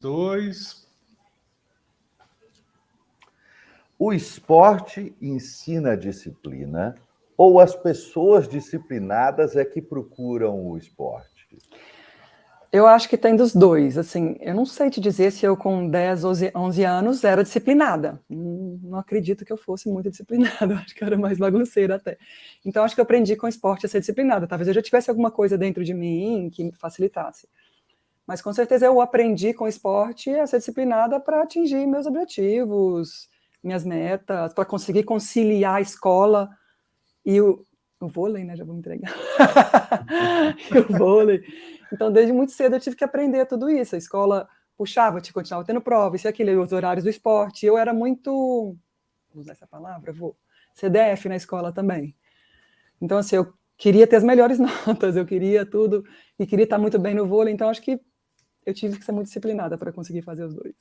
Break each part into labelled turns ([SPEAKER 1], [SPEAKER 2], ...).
[SPEAKER 1] Dois.
[SPEAKER 2] O esporte ensina a disciplina ou as pessoas disciplinadas é que procuram o esporte?
[SPEAKER 3] Eu acho que tem dos dois. Assim, eu não sei te dizer se eu com 10, 11 anos era disciplinada. Não acredito que eu fosse muito disciplinada. Eu acho que eu era mais bagunceira até. Então, acho que eu aprendi com o esporte a ser disciplinada. Talvez eu já tivesse alguma coisa dentro de mim que me facilitasse. Mas, com certeza, eu aprendi com o esporte a ser disciplinada para atingir meus objetivos, minhas metas, para conseguir conciliar a escola e o vôlei, né? Já vou me entregar. E o vôlei. Então, desde muito cedo eu tive que aprender tudo isso. A escola puxava, continuava tendo prova, isso e aquilo, os horários do esporte. Eu era muito, vou usar essa palavra, CDF na escola também. Então, assim, eu queria ter as melhores notas, eu queria tudo, e queria estar muito bem no vôlei, então acho que eu tive que ser muito disciplinada para conseguir fazer os dois.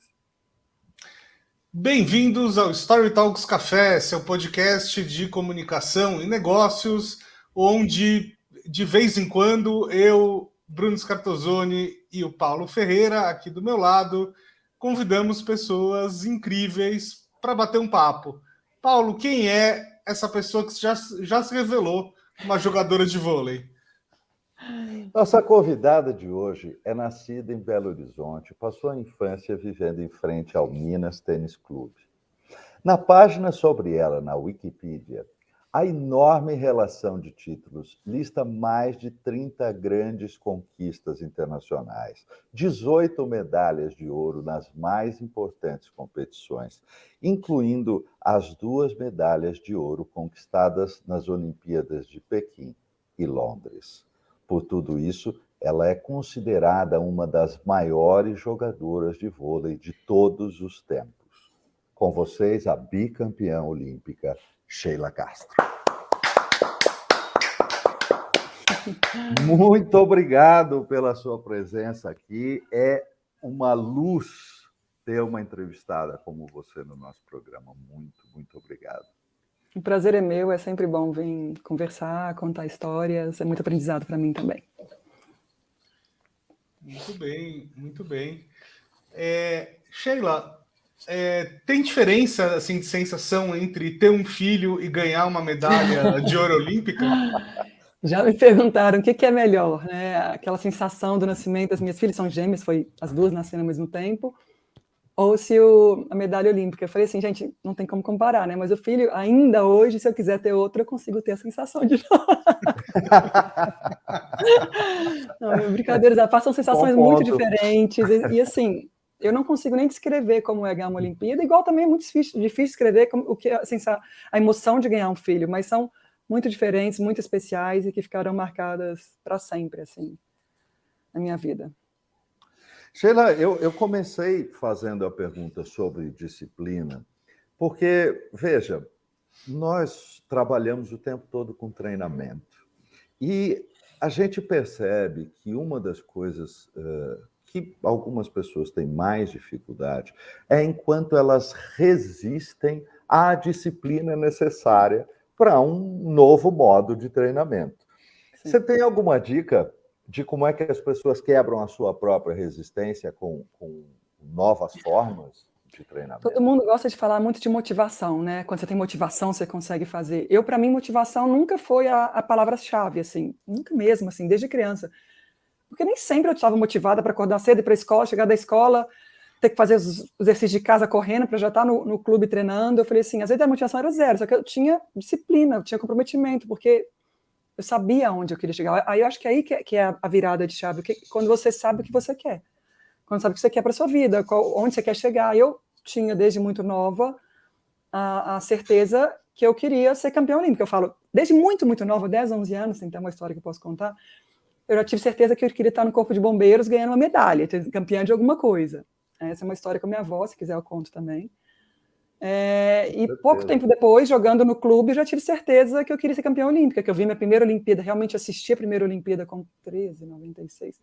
[SPEAKER 1] Bem-vindos ao Story Talks Café, seu podcast de comunicação e negócios, onde, de vez em quando, eu, Bruno Scartozoni e o Paulo Ferreira, aqui do meu lado, convidamos pessoas incríveis para bater um papo. Paulo, quem é essa pessoa que já se revelou uma jogadora de vôlei?
[SPEAKER 2] Nossa convidada de hoje é nascida em Belo Horizonte, passou a infância vivendo em frente ao Minas Tênis Clube. Na página sobre ela na Wikipedia, a enorme relação de títulos lista mais de 30 grandes conquistas internacionais, 18 medalhas de ouro nas mais importantes competições, incluindo as 2 medalhas de ouro conquistadas nas Olimpíadas de Pequim e Londres. Por tudo isso, ela é considerada uma das maiores jogadoras de vôlei de todos os tempos. Com vocês, a bicampeã olímpica, Sheila Castro. Muito obrigado pela sua presença aqui. É uma luz ter uma entrevistada como você no nosso programa. Muito, muito obrigado.
[SPEAKER 3] O prazer é meu, é sempre bom vir conversar, contar histórias, é muito aprendizado para mim também.
[SPEAKER 1] Muito bem, muito bem. Sheila, tem diferença assim, de sensação entre ter um filho e ganhar uma medalha de ouro olímpica?
[SPEAKER 3] Já me perguntaram o que é melhor, né? Aquela sensação do nascimento, as minhas filhas são gêmeas, as 2 nasceram ao mesmo tempo, ou se a medalha olímpica. Eu falei assim, gente, não tem como comparar, né? Mas o filho, ainda hoje, se eu quiser ter outro, eu consigo ter a sensação de novo. Não, brincadeiras, passam sensações muito diferentes, e assim, eu não consigo nem descrever como é ganhar uma Olimpíada, igual também é muito difícil escrever o que é a emoção de ganhar um filho, mas são muito diferentes, muito especiais e que ficarão marcadas para sempre, assim, na minha vida.
[SPEAKER 2] Sheila, eu comecei fazendo a pergunta sobre disciplina, porque, veja, nós trabalhamos o tempo todo com treinamento. E a gente percebe que uma das coisas que algumas pessoas têm mais dificuldade é enquanto elas resistem à disciplina necessária para um novo modo de treinamento. Sim. Você tem alguma dica de como é que as pessoas quebram a sua própria resistência com novas formas de treinamento?
[SPEAKER 3] Todo mundo gosta de falar muito de motivação, né? Quando você tem motivação, você consegue fazer. Para mim, motivação nunca foi a palavra-chave, assim, nunca mesmo, assim, desde criança. Porque nem sempre eu estava motivada para acordar cedo, ir para a escola, chegar da escola, ter que fazer os exercícios de casa correndo para já estar no clube treinando. Eu falei assim, às vezes a motivação era zero, só que eu tinha disciplina, eu tinha comprometimento, porque eu sabia onde eu queria chegar. Aí eu acho que é aí que é a virada de chave, quando você sabe o que você quer. Quando sabe o que você quer para a sua vida, onde você quer chegar. Eu tinha, desde muito nova, a certeza que eu queria ser campeã olímpica. Eu falo, desde muito, muito nova, 10, 11 anos, tem até uma história que eu posso contar, eu já tive certeza que eu queria estar no Corpo de Bombeiros ganhando uma medalha, campeã de alguma coisa. Essa é uma história com a minha avó, se quiser eu conto também. E pouco tempo depois, jogando no clube, eu já tive certeza que eu queria ser campeã olímpica, que eu vi minha primeira Olimpíada, realmente assisti a primeira Olimpíada com 96,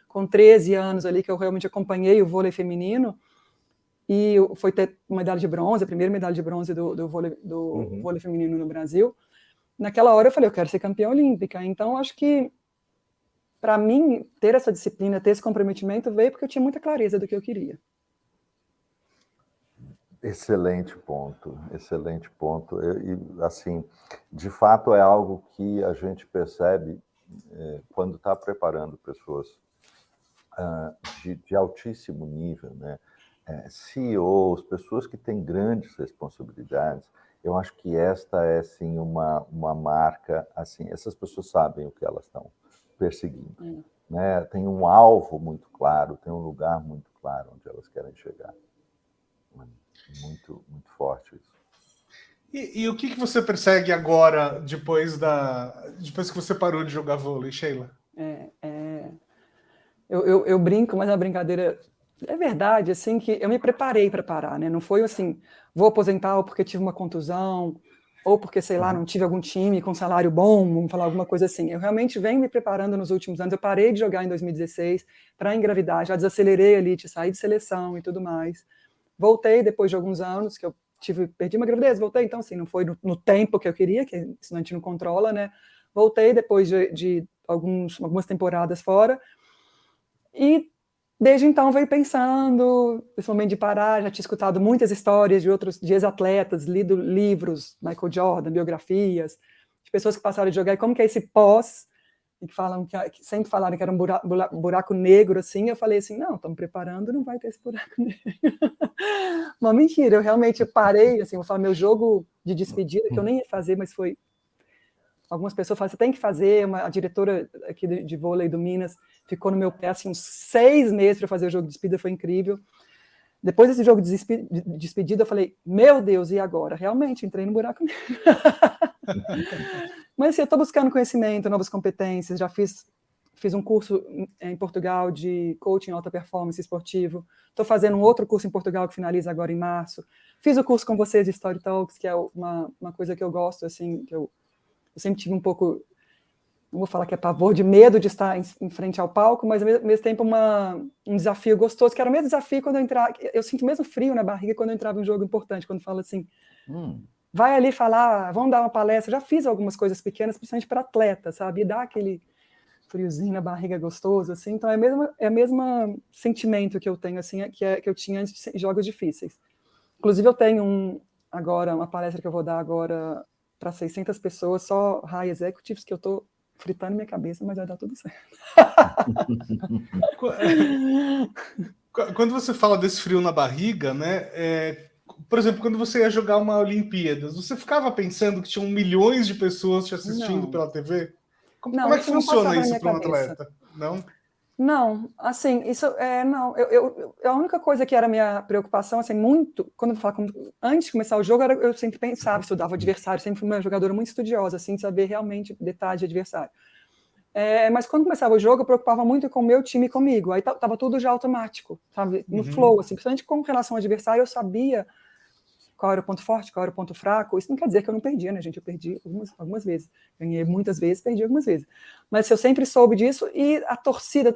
[SPEAKER 3] com 13 anos ali, que eu realmente acompanhei o vôlei feminino, e foi ter uma medalha de bronze, a primeira medalha de bronze do vôlei feminino no Brasil. Naquela hora eu falei, eu quero ser campeã olímpica. Então, acho que, para mim, ter essa disciplina, ter esse comprometimento, veio porque eu tinha muita clareza do que eu queria.
[SPEAKER 2] Excelente ponto, excelente ponto. E, assim, de fato é algo que a gente percebe quando está preparando pessoas de altíssimo nível, né? CEOs, pessoas que têm grandes responsabilidades. Eu acho que esta é, sim, uma marca, assim, essas pessoas sabem o que elas estão perseguindo, né? Tem um alvo muito claro, tem um lugar muito claro onde elas querem chegar. Muito, muito forte isso.
[SPEAKER 1] E o que você persegue agora, depois que você parou de jogar vôlei, Sheila?
[SPEAKER 3] Eu brinco, mas a brincadeira é verdade, assim, que eu me preparei para parar, né? Não foi assim, vou aposentar ou porque tive uma contusão, ou porque, sei lá, não tive algum time com salário bom, vamos falar alguma coisa assim. Eu realmente venho me preparando nos últimos anos. Eu parei de jogar em 2016 para engravidar, já desacelerei a elite, saí de seleção e tudo mais. Voltei depois de alguns anos, que eu perdi uma gravidez, voltei, então, assim, não foi no tempo que eu queria, que isso a gente não controla, né? Voltei depois de algumas temporadas fora, e desde então veio pensando, esse momento de parar, já tinha escutado muitas histórias de ex-atletas, lido livros, Michael Jordan, biografias, de pessoas que passaram de jogar, e como que é esse pós, e que sempre falaram que era um buraco negro, assim, eu falei assim, não, estamos preparando, não vai ter esse buraco negro. Uma mentira, eu realmente parei, assim, vou falar, meu jogo de despedida, que eu nem ia fazer, mas foi... Algumas pessoas falam, você tem que fazer, a diretora aqui de vôlei do Minas ficou no meu pé, assim, uns 6 meses para fazer o jogo de despedida, foi incrível. Depois desse jogo de despedida, eu falei, meu Deus, e agora? Realmente, entrei no buraco negro. Mas assim, eu estou buscando conhecimento, novas competências, já fiz um curso em Portugal de coaching alta performance esportivo, estou fazendo um outro curso em Portugal que finaliza agora em março, fiz o curso com vocês de Story Talks, que é uma coisa que eu gosto, assim, que eu sempre tive um pouco, não vou falar que é pavor, de medo de estar em frente ao palco, mas ao mesmo tempo um desafio gostoso, que era o mesmo desafio quando eu entrava, eu sinto mesmo frio na barriga quando eu entrava em um jogo importante, quando fala assim, vai ali falar, vamos dar uma palestra, já fiz algumas coisas pequenas, principalmente para atleta, sabe, e dá aquele friozinho na barriga gostoso, assim, então é o mesmo sentimento que eu tenho, assim, que eu tinha antes de jogos difíceis. Inclusive eu tenho agora uma palestra que eu vou dar agora para 600 pessoas, só high executives, que eu estou fritando minha cabeça, mas vai dar tudo certo.
[SPEAKER 1] Quando você fala desse frio na barriga, né? Por exemplo, quando você ia jogar uma Olimpíadas, você ficava pensando que tinham milhões de pessoas te assistindo pela TV? Como é que funciona isso para um atleta? Não?
[SPEAKER 3] Não, assim, isso não. A única coisa que era minha preocupação, assim, muito, quando eu falo, antes de começar o jogo, eu sempre pensava, estudava o adversário, sempre fui uma jogadora muito estudiosa, assim, de saber realmente detalhes de adversário. Mas quando começava o jogo, eu preocupava muito com o meu time e comigo. Aí tava tudo já automático, sabe? No flow, assim, principalmente com relação ao adversário, eu sabia qual era o ponto forte, qual era o ponto fraco. Isso não quer dizer que eu não perdia, né, gente? Eu perdi algumas vezes. Ganhei muitas vezes, perdi algumas vezes. Mas eu sempre soube disso, e a torcida...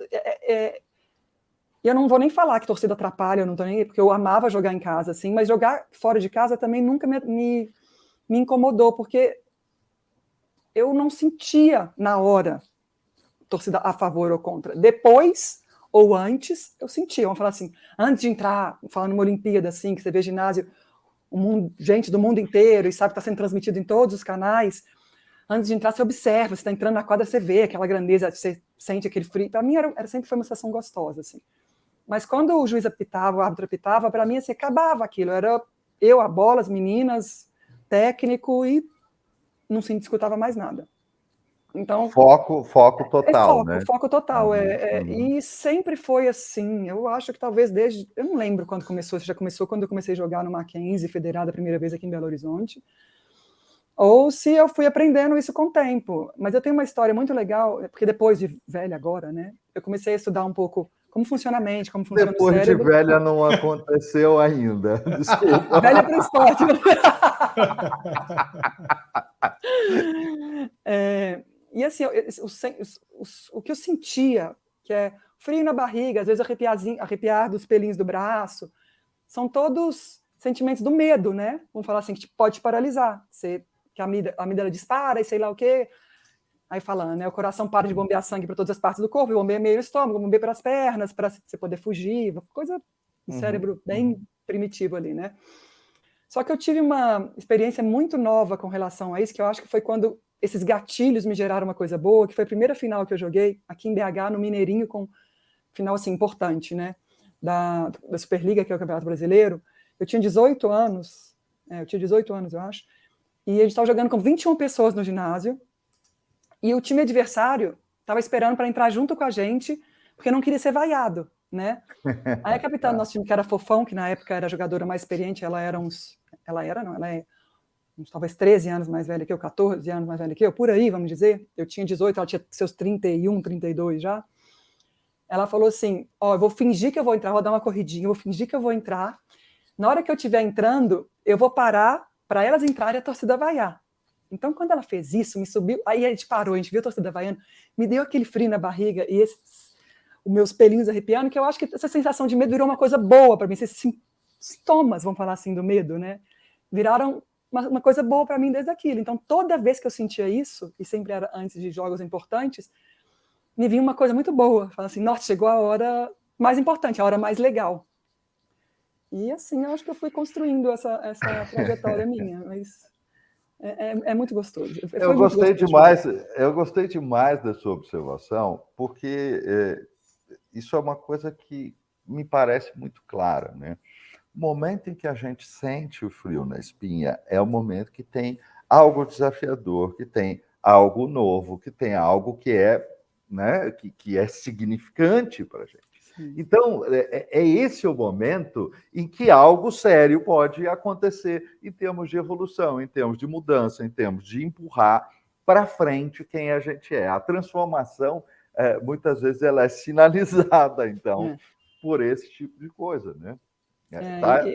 [SPEAKER 3] eu não vou nem falar que torcida atrapalha, eu não tô nem... porque eu amava jogar em casa, assim, mas jogar fora de casa também nunca me incomodou, porque eu não sentia na hora torcida a favor ou contra. Depois ou antes, eu sentia. Vamos falar assim, antes de entrar, falando numa Olimpíada, assim, que você vê ginásio, gente do mundo inteiro, e sabe que está sendo transmitido em todos os canais, antes de entrar, você observa, você está entrando na quadra, você vê aquela grandeza, você sente aquele frio. Para mim, sempre foi uma sensação gostosa, assim. Mas quando o juiz apitava, o árbitro apitava, para mim, assim, acabava aquilo. Era eu, a bola, as meninas, técnico, e não se escutava mais nada. Então,
[SPEAKER 2] foco total, né?
[SPEAKER 3] Foco total. E sempre foi assim. Eu acho que talvez desde... Eu não lembro quando começou, se já começou quando eu comecei a jogar no Mackenzie, federada a primeira vez aqui em Belo Horizonte, ou se eu fui aprendendo isso com o tempo. Mas eu tenho uma história muito legal, porque depois de velha agora, né, eu comecei a estudar um pouco como funciona a mente, como funciona o cérebro.
[SPEAKER 2] Depois de velha não aconteceu ainda. Desculpa.
[SPEAKER 3] Velha para o esporte. E assim, o que eu sentia, que é frio na barriga, às vezes arrepiar dos pelinhos do braço, são todos sentimentos do medo, né? Vamos falar assim, que pode te paralisar. Que a amígdala dispara e sei lá o quê. Aí falando, né? O coração para de bombear sangue para todas as partes do corpo, bombeia meio o estômago, bombeia pelas pernas, para você poder fugir, coisa do cérebro bem primitivo ali, né? Só que eu tive uma experiência muito nova com relação a isso, que eu acho que foi quando esses gatilhos me geraram uma coisa boa, que foi a primeira final que eu joguei aqui em BH, no Mineirinho, com final assim, importante, né? Da Superliga, que é o Campeonato Brasileiro. Eu tinha 18 anos, eu acho, e a gente estava jogando com 21 pessoas no ginásio, e o time adversário estava esperando para entrar junto com a gente, porque não queria ser vaiado, né? Aí a capitã do nosso time, que era Fofão, que na época era a jogadora mais experiente, ela é uns talvez 13 anos mais velha que eu, 14 anos mais velha que eu, por aí, vamos dizer. Eu tinha 18, ela tinha seus 31, 32 já. Ela falou assim, eu vou fingir que eu vou entrar, vou dar uma corridinha, vou fingir que eu vou entrar. Na hora que eu estiver entrando, eu vou parar para elas entrarem e a torcida vaiar. Então, quando ela fez isso, me subiu, aí a gente parou, a gente viu a torcida vaiando, me deu aquele frio na barriga e os meus pelinhos arrepiando, que eu acho que essa sensação de medo virou uma coisa boa para mim, esses sintomas, vamos falar assim, do medo, né? Viraram uma coisa boa para mim desde aquilo. Então, toda vez que eu sentia isso, e sempre era antes de jogos importantes, me vinha uma coisa muito boa. Falava assim, nossa, chegou a hora mais importante, a hora mais legal. E assim, eu acho que eu fui construindo essa trajetória minha, mas é muito gostoso.
[SPEAKER 2] Eu gostei demais da sua observação, porque isso é uma coisa que me parece muito clara, né? O momento em que a gente sente o frio na espinha é o momento que tem algo desafiador, que tem algo novo, que tem algo que é, né, que é significante para a gente. Sim. Então, esse o momento em que algo sério pode acontecer em termos de evolução, em termos de mudança, em termos de empurrar para frente quem a gente é. A transformação, muitas vezes, ela é sinalizada, então, por esse tipo de coisa, né?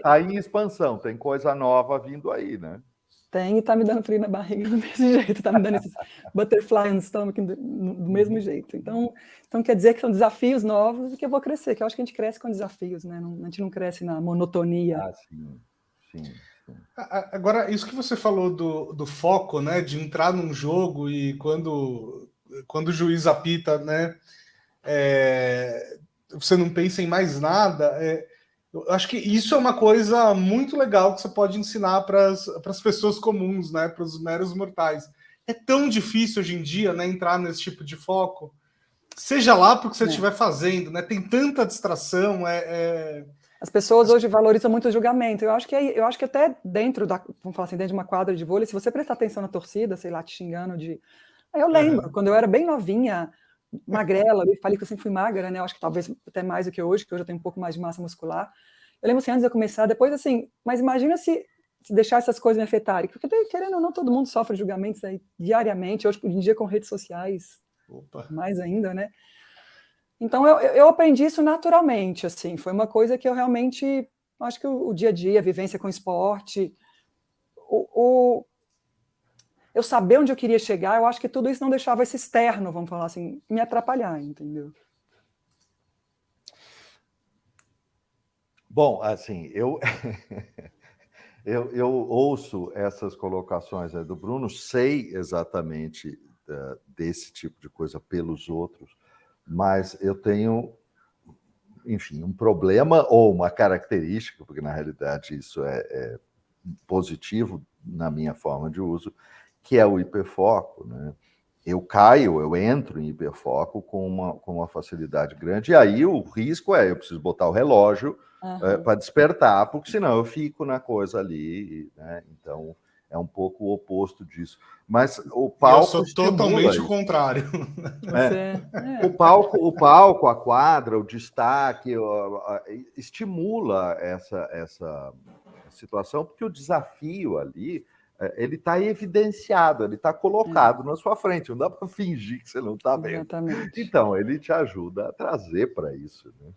[SPEAKER 2] Tá em expansão, tem coisa nova vindo aí, né?
[SPEAKER 3] Tem, e tá me dando frio na barriga do mesmo jeito, tá me dando esses butterfly no stomach do mesmo jeito. Então, quer dizer que são desafios novos e que eu vou crescer, que eu acho que a gente cresce com desafios, né? A gente não cresce na monotonia.
[SPEAKER 1] Sim. Agora, isso que você falou do foco, né? De entrar num jogo e quando o juiz apita, né? Você não pensa em mais nada. Eu acho que isso é uma coisa muito legal que você pode ensinar para as pessoas comuns, né? Para os meros mortais. É tão difícil hoje em dia, né? Entrar nesse tipo de foco. Seja lá porque você estiver fazendo, né? Tem tanta distração.
[SPEAKER 3] As pessoas hoje valorizam muito o julgamento. Eu acho que até dentro vamos falar assim, dentro de uma quadra de vôlei, se você prestar atenção na torcida, sei lá, te xingando de. Aí eu lembro, quando eu era bem novinha, magrela, eu falei que eu sempre fui magra, né? Eu acho que talvez até mais do que hoje eu tenho um pouco mais de massa muscular. Eu lembro assim, antes de eu começar, depois assim, mas imagina se deixar essas coisas me afetarem, porque querendo ou não, todo mundo sofre julgamentos aí diariamente, hoje em dia com redes sociais, mais ainda, né? Então eu aprendi isso naturalmente, assim, foi uma coisa que eu realmente, acho que o dia a dia, a vivência com esporte, eu saber onde eu queria chegar, eu acho que tudo isso não deixava esse externo, vamos falar assim, me atrapalhar, entendeu?
[SPEAKER 2] Bom, assim, eu ouço essas colocações do Bruno, sei exatamente desse tipo de coisa pelos outros, mas eu tenho, enfim, um problema ou uma característica, porque na realidade isso é positivo na minha forma de uso, que é o hiperfoco, né? Eu entro em hiperfoco com uma facilidade grande, e aí o risco eu preciso botar o relógio para despertar, porque senão eu fico na coisa ali, né? Então é um pouco o oposto disso. Mas o palco.
[SPEAKER 1] Eu sou totalmente o contrário.
[SPEAKER 2] O palco, a quadra, o destaque, estimula essa situação, porque o desafio ali. Ele está evidenciado, ele está colocado na sua frente, não dá para fingir que você não está vendo.
[SPEAKER 3] Exatamente.
[SPEAKER 2] Então, ele te ajuda a trazer para isso. Né?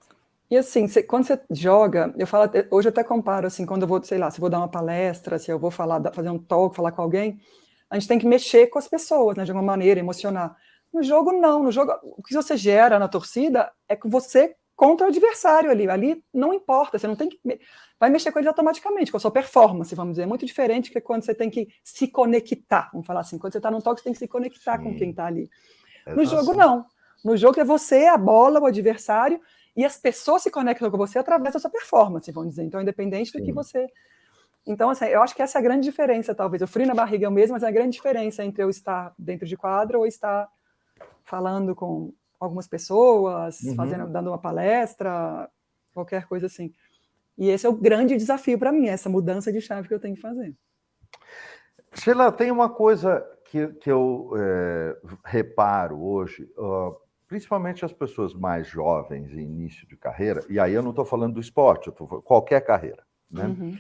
[SPEAKER 3] E assim, quando você joga, eu falo, hoje eu até comparo, assim, quando eu vou, sei lá, se eu vou dar uma palestra, se eu vou fazer um talk, falar com alguém, a gente tem que mexer com as pessoas, né, de uma maneira, emocionar. No jogo, não. No jogo, o que você gera na torcida é que você contra o adversário ali. Ali não importa, você não tem que... Vai mexer com eles automaticamente, com a sua performance, vamos dizer. É muito diferente que quando você tem que se conectar, vamos falar assim. Quando você está num toque, você tem que se conectar com quem está ali. No jogo, não. No jogo é você, a bola, o adversário, e as pessoas se conectam com você através da sua performance, vamos dizer. Então, independente do que você Então, assim, eu acho que essa é a grande diferença, talvez. O frio na barriga é o mesmo, mas é a grande diferença entre eu estar dentro de quadra ou estar falando com algumas pessoas, dando uma palestra, qualquer coisa assim. E esse é o grande desafio para mim, essa mudança de chave que eu tenho que fazer.
[SPEAKER 2] Sheila, tem uma coisa que eu reparo hoje, principalmente as pessoas mais jovens, em início de carreira, e aí eu não estou falando do esporte, eu estou falando qualquer carreira, né?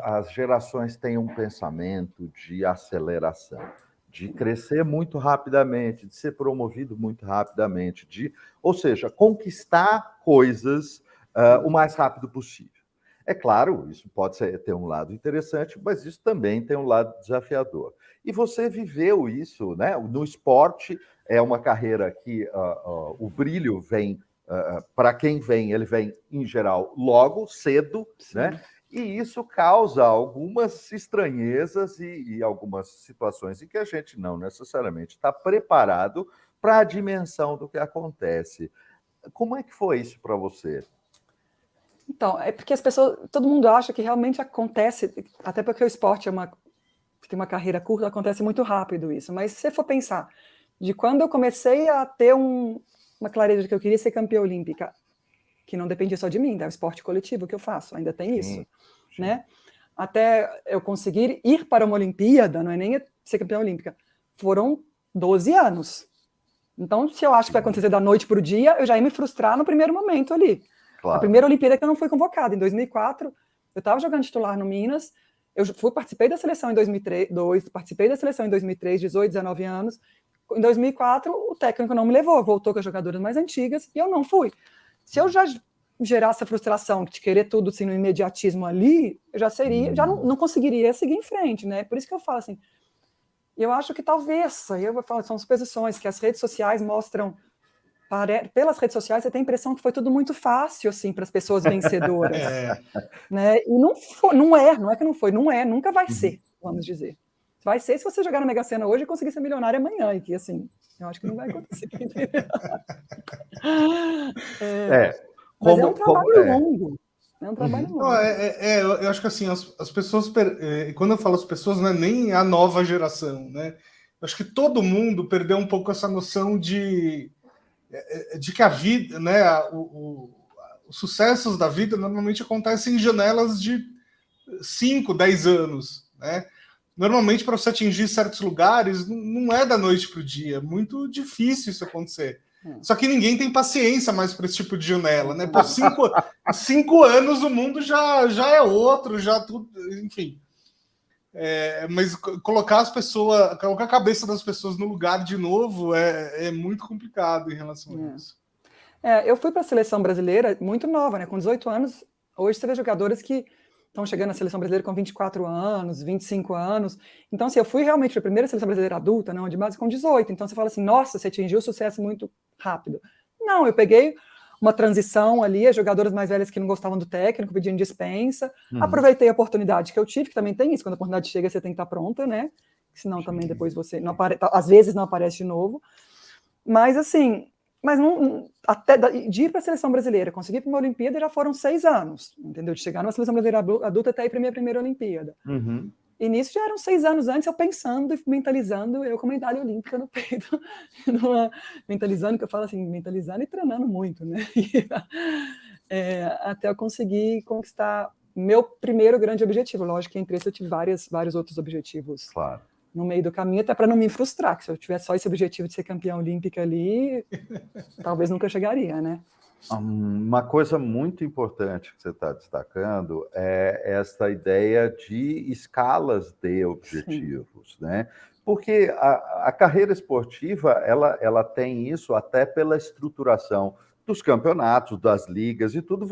[SPEAKER 2] As gerações têm um pensamento de aceleração, de crescer muito rapidamente, de ser promovido muito rapidamente, ou seja, conquistar coisas o mais rápido possível. É claro, isso pode ter um lado interessante, mas isso também tem um lado desafiador. E você viveu isso, né? No esporte, é uma carreira que o brilho vem, para quem vem, ele vem, em geral, logo, cedo, né? E isso causa algumas estranhezas e algumas situações em que a gente não necessariamente está preparado para a dimensão do que acontece. Como é que foi isso para você?
[SPEAKER 3] Então, é porque as pessoas, todo mundo acha que realmente acontece, até porque o esporte tem uma carreira curta, acontece muito rápido isso. Mas se você for pensar, de quando eu comecei a ter uma clareza de que eu queria ser campeã olímpica, que não dependia só de mim, é o esporte coletivo que eu faço, ainda tem isso, né? Até eu conseguir ir para uma Olimpíada, não é nem ser campeã olímpica, foram 12 anos. Então, se eu acho que vai acontecer da noite para o dia, eu já ia me frustrar no primeiro momento ali. Claro. A primeira Olimpíada que eu não fui convocada, em 2004, eu estava jogando titular no Minas, participei da seleção em 2002, participei da seleção em 2003, 18, 19 anos. Em 2004, o técnico não me levou, voltou com as jogadoras mais antigas e eu não fui. Se eu já gerasse a frustração de querer tudo assim, no imediatismo ali, eu já não conseguiria seguir em frente, né? Por isso que eu falo assim, eu acho que talvez, eu vou falar, são suposições que as redes sociais mostram. Pelas redes sociais, você tem a impressão que foi tudo muito fácil assim, para as pessoas vencedoras. Né? E não é que não foi, nunca vai ser, vamos dizer. Vai ser se você jogar na Mega Sena hoje e conseguir ser milionário amanhã, e que assim, eu acho que não vai acontecer. Mas é um trabalho longo. É um trabalho longo.
[SPEAKER 1] Eu acho que assim, as pessoas, quando eu falo as pessoas, não é nem a nova geração, né? Eu acho que todo mundo perdeu um pouco essa noção de que a vida, né, os sucessos da vida normalmente acontecem em janelas de 5, 10 anos, né? Normalmente, para você atingir certos lugares, não é da noite para o dia, é muito difícil isso acontecer. Só que ninguém tem paciência mais para esse tipo de janela, né? Por 5 anos o mundo já é outro, já tudo, enfim. Mas colocar a cabeça das pessoas no lugar de novo é muito complicado em relação a isso.
[SPEAKER 3] Eu fui para a seleção brasileira muito nova, né? Com 18 anos. Hoje você vê jogadores que estão chegando na seleção brasileira com 24 anos, 25 anos. Então, assim, eu fui realmente para a primeira seleção brasileira adulta, não, de base com 18. Então, você fala assim, nossa, você atingiu o sucesso muito rápido. Não, eu peguei uma transição ali, as jogadoras mais velhas que não gostavam do técnico, pedindo dispensa. Aproveitei a oportunidade que eu tive, que também tem isso, quando a oportunidade chega, você tem que estar pronta, né? Senão também depois você não às vezes não aparece de novo. Mas assim, até de ir para a seleção brasileira, conseguir para uma Olimpíada já foram 6 anos, entendeu? De chegar numa seleção brasileira adulta até ir para a minha primeira Olimpíada. E nisso já eram 6 anos antes, eu pensando e mentalizando, eu com a medalha olímpica no peito, mentalizando, que eu falo assim, mentalizando e treinando muito, né? Até eu conseguir conquistar meu primeiro grande objetivo. Lógico que entre esse eu tive vários outros objetivos.
[SPEAKER 2] Claro.
[SPEAKER 3] No meio do caminho, até para não me frustrar, que se eu tivesse só esse objetivo de ser campeã olímpica ali, talvez nunca chegaria, né?
[SPEAKER 2] Uma coisa muito importante que você está destacando é essa ideia de escalas de objetivos, né? Porque a carreira esportiva, ela tem isso até pela estruturação dos campeonatos, das ligas e tudo,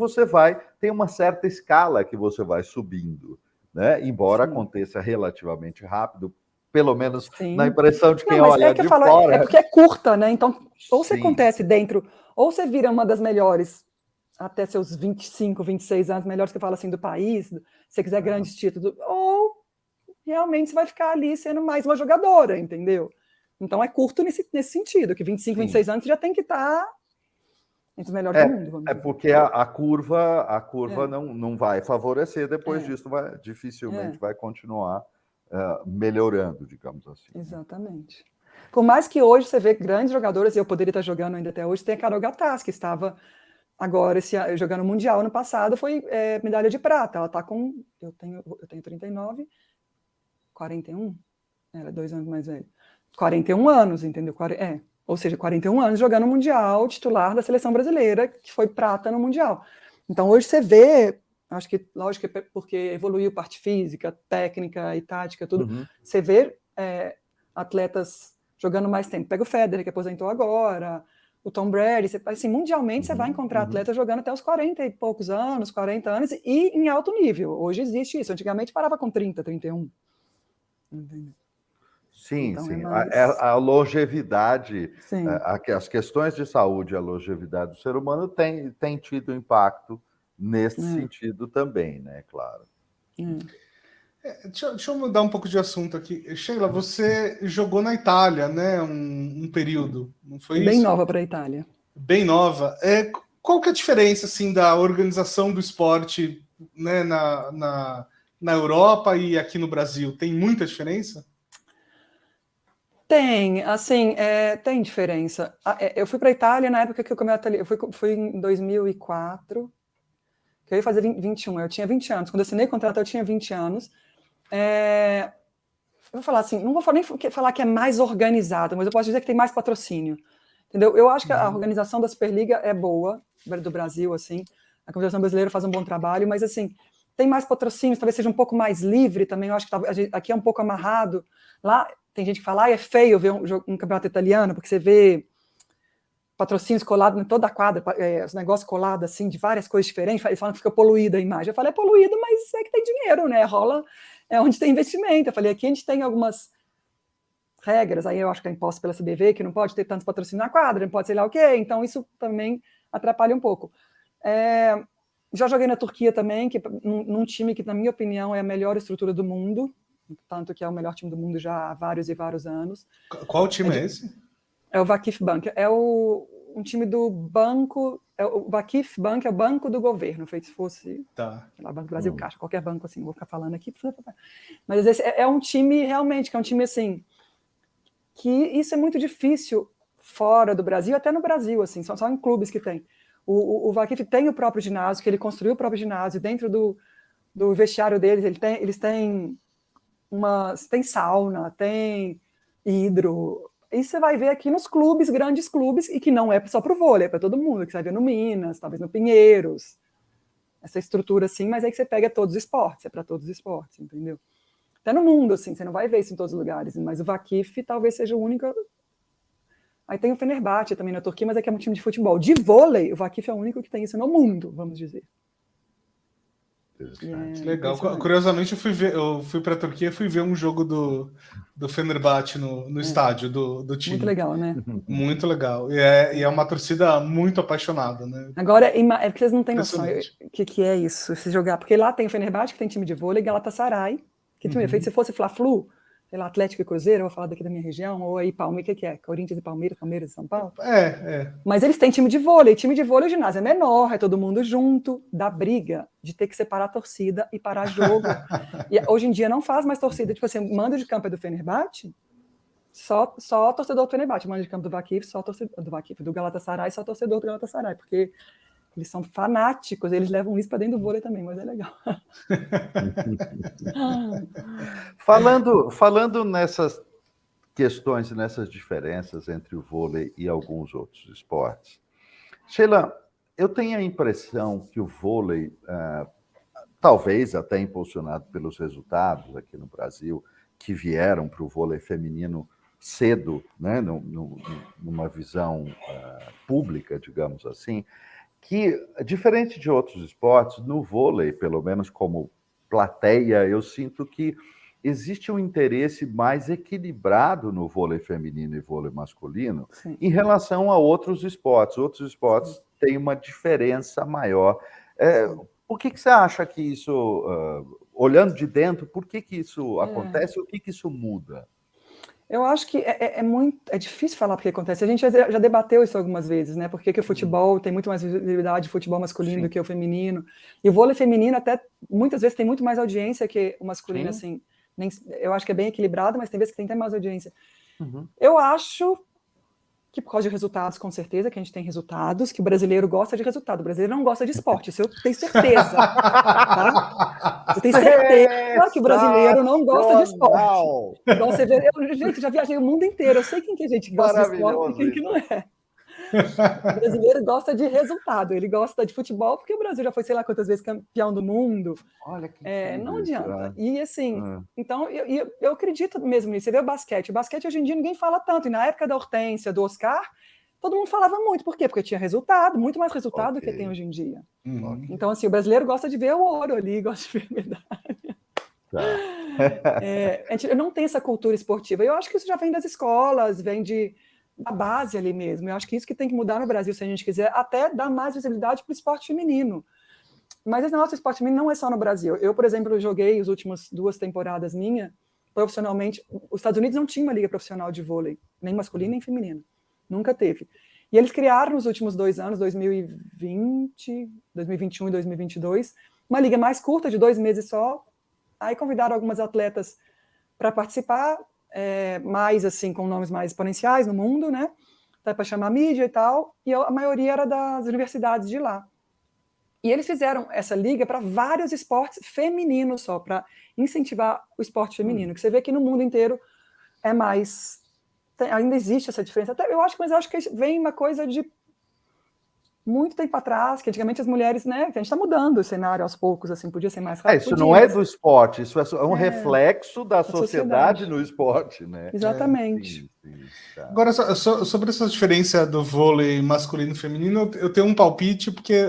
[SPEAKER 2] tem uma certa escala que você vai subindo, né? Embora aconteça relativamente rápido, pelo menos na impressão de quem olha de fora.
[SPEAKER 3] É porque é curta, né? Então, ou você acontece dentro, ou você vira uma das melhores até seus 25, 26 anos, melhores que eu falo assim, do país, se você quiser grandes títulos, ou realmente você vai ficar ali sendo mais uma jogadora, entendeu? Então é curto nesse sentido, que 25, 26 anos você já tem que estar entre os melhores do mundo. Vamos dizer.
[SPEAKER 2] Porque a curva não vai favorecer, depois disso dificilmente vai continuar melhorando, digamos assim.
[SPEAKER 3] Exatamente. Por mais que hoje você vê grandes jogadoras, e eu poderia estar jogando ainda até hoje, tem a Carol Gattas, que estava agora jogando o Mundial ano passado, foi medalha de prata. Ela está com... Eu tenho 39, 41? Ela é 2 anos mais velha. 41 anos, entendeu? Ou seja, 41 anos jogando o Mundial, titular da seleção brasileira, que foi prata no Mundial. Então, hoje você vê, acho que, lógico, porque evoluiu parte física, técnica e tática, tudo, você vê atletas jogando mais tempo. Pega o Federer, que aposentou agora, o Tom Brady, assim, mundialmente você vai encontrar atletas jogando até os 40 e poucos anos, 40 anos, e em alto nível. Hoje existe isso. Antigamente parava com 30, 31. Entendeu?
[SPEAKER 2] Sim,
[SPEAKER 3] então
[SPEAKER 2] sim.
[SPEAKER 3] Mais...
[SPEAKER 2] A longevidade, as questões de saúde, a longevidade do ser humano tem tido impacto nesse sentido também, né? Claro.
[SPEAKER 1] Deixa eu mudar um pouco de assunto aqui. Sheila, você jogou na Itália, né? Um período, não foi isso?
[SPEAKER 3] Bem nova para a Itália.
[SPEAKER 1] Bem nova. Qual que é a diferença assim, da organização do esporte, né, na Europa e aqui no Brasil? Tem muita diferença?
[SPEAKER 3] Tem, assim, tem diferença. Eu fui para a Itália na época que eu comecei ateliê. Eu fui em 2004, que eu ia fazer 21. Eu tinha 20 anos. Quando eu assinei o contrato, eu tinha 20 anos. Eu vou falar assim, não vou nem falar que é mais organizado, mas eu posso dizer que tem mais patrocínio. Entendeu? Eu acho que a organização da Superliga é boa, do Brasil, assim. A Confederação Brasileira faz um bom trabalho, mas, assim, tem mais patrocínios, talvez seja um pouco mais livre também. Eu acho que aqui é um pouco amarrado. Lá tem gente que fala, é feio ver um campeonato italiano, porque você vê patrocínios colados em toda a quadra, os negócios colados, assim, de várias coisas diferentes. Eles falam que fica poluída a imagem. Eu falei, é poluído, mas é que tem dinheiro, né? Rola, onde tem investimento. Eu falei, aqui a gente tem algumas regras, aí eu acho que é imposto pela CBV, que não pode ter tantos patrocínios na quadra, não pode sei lá o quê, então isso também atrapalha um pouco. Já joguei na Turquia também, num time que, na minha opinião, é a melhor estrutura do mundo, tanto que é o melhor time do mundo já há vários e vários anos.
[SPEAKER 1] Qual time é esse?
[SPEAKER 3] É o Vakif Bank, um time do banco, o Vakif Bank é o banco do governo, feito se fosse sei lá, Banco Brasil Caixa, qualquer banco assim, não vou ficar falando aqui, mas esse é um time realmente, que é um time assim, que isso é muito difícil fora do Brasil, até no Brasil, assim, só em clubes que tem. O Vakif tem o próprio ginásio, que ele construiu o próprio ginásio, dentro do vestiário deles, eles têm tem sauna, tem hidro. Isso você vai ver aqui nos clubes, grandes clubes, e que não é só para o vôlei, é para todo mundo, que você vai ver no Minas, talvez no Pinheiros, essa estrutura assim, mas aí que você pega todos os esportes, é para todos os esportes, entendeu? Até no mundo, assim, você não vai ver isso em todos os lugares, mas o Vakif talvez seja o único. Aí tem o Fenerbahçe também na Turquia, mas é que é um time de futebol. De vôlei, o Vakif é o único que tem isso no mundo, vamos dizer.
[SPEAKER 1] Legal. Curiosamente, eu fui para a Turquia e fui ver um jogo do Fenerbahçe no estádio do time.
[SPEAKER 3] Muito legal, né?
[SPEAKER 1] Muito legal. E é uma torcida muito apaixonada, né?
[SPEAKER 3] Agora, é porque vocês não têm noção o que é isso, se jogar. Porque lá tem o Fenerbahçe, que tem time de vôlei, Galatasaray, que time é feito. Se fosse Fla-Flu, sei lá, Atlético e Cruzeiro, eu vou falar daqui da minha região, ou aí Palmeiras, o que é? Corinthians e Palmeiras, Palmeiras e São Paulo? Mas eles têm time de vôlei. Time de vôlei, o ginásio é menor, é todo mundo junto, dá briga de ter que separar a torcida e parar jogo. E hoje em dia não faz mais torcida. Tipo assim, mando de campo é do Fenerbahçe, só torcedor do Fenerbahçe. Mando de campo do Vakif, só torcedor do Vakif. Do Galatasaray, só torcedor do Galatasaray. Porque eles são fanáticos, eles levam isso para dentro do vôlei também, mas é legal.
[SPEAKER 2] Falando nessas questões e nessas diferenças entre o vôlei e alguns outros esportes, Sheila, eu tenho a impressão que o vôlei, talvez até impulsionado pelos resultados aqui no Brasil, que vieram para o vôlei feminino cedo, né, numa visão pública, digamos assim, que, diferente de outros esportes, no vôlei, pelo menos como plateia, eu sinto que existe um interesse mais equilibrado no vôlei feminino e vôlei masculino. Sim. Em relação a outros esportes. Outros esportes têm uma diferença maior. Por que você acha que isso, olhando de dentro, por que isso acontece e o que isso muda?
[SPEAKER 3] Eu acho que é difícil falar porque acontece. A gente já debateu isso algumas vezes, né? Por que o futebol tem muito mais visibilidade, o futebol masculino do que o feminino. E o vôlei feminino até muitas vezes tem muito mais audiência que o masculino, assim. Eu acho que é bem equilibrado, mas tem vezes que tem até mais audiência. Eu acho que por causa de resultados, com certeza, que a gente tem resultados, que o brasileiro gosta de resultado. O brasileiro não gosta de esporte, isso eu tenho certeza. Tá? Eu tenho certeza que o brasileiro não gosta de esporte. Igual você vê, gente, já viajei o mundo inteiro, eu sei quem que a gente gosta de esporte e quem que não é. O brasileiro gosta de resultado, ele gosta de futebol, porque o Brasil já foi, sei lá quantas vezes campeão do mundo.
[SPEAKER 2] Olha que
[SPEAKER 3] não adianta. E assim, então eu acredito mesmo nisso. Você vê o basquete hoje em dia ninguém fala tanto, e na época da Hortência, do Oscar, todo mundo falava muito. Por quê? Porque tinha resultado, muito mais resultado do que tem hoje em dia. Então, assim, o brasileiro gosta de ver o ouro ali, gosta de ver a medalha. A gente não tem essa cultura esportiva. Eu acho que isso já vem das escolas, vem da base ali mesmo. Eu acho que isso que tem que mudar no Brasil, se a gente quiser até dar mais visibilidade para o esporte feminino. Mas esse nosso esporte feminino não é só no Brasil. Eu, por exemplo, joguei as últimas 2 temporadas minha profissionalmente. Os Estados Unidos não tinha uma liga profissional de vôlei, nem masculino nem feminino. Nunca teve. E eles criaram nos últimos 2 anos, 2020, 2021 e 2022, uma liga mais curta, de 2 meses só. Aí convidaram algumas atletas para participar, mais assim, com nomes mais exponenciais no mundo, né? Para chamar mídia e tal. E a maioria era das universidades de lá. E eles fizeram essa liga para vários esportes femininos só, para incentivar o esporte feminino, que você vê que no mundo inteiro é mais... ainda existe essa diferença. Até mas eu acho que vem uma coisa de muito tempo atrás, que antigamente as mulheres, né, que a gente está mudando o cenário aos poucos, assim, podia ser mais rápido.
[SPEAKER 2] Isso não é do esporte, isso é um reflexo da sociedade no esporte, né?
[SPEAKER 3] Exatamente.
[SPEAKER 1] Tá. Agora, sobre essa diferença do vôlei masculino e feminino, eu tenho um palpite, porque,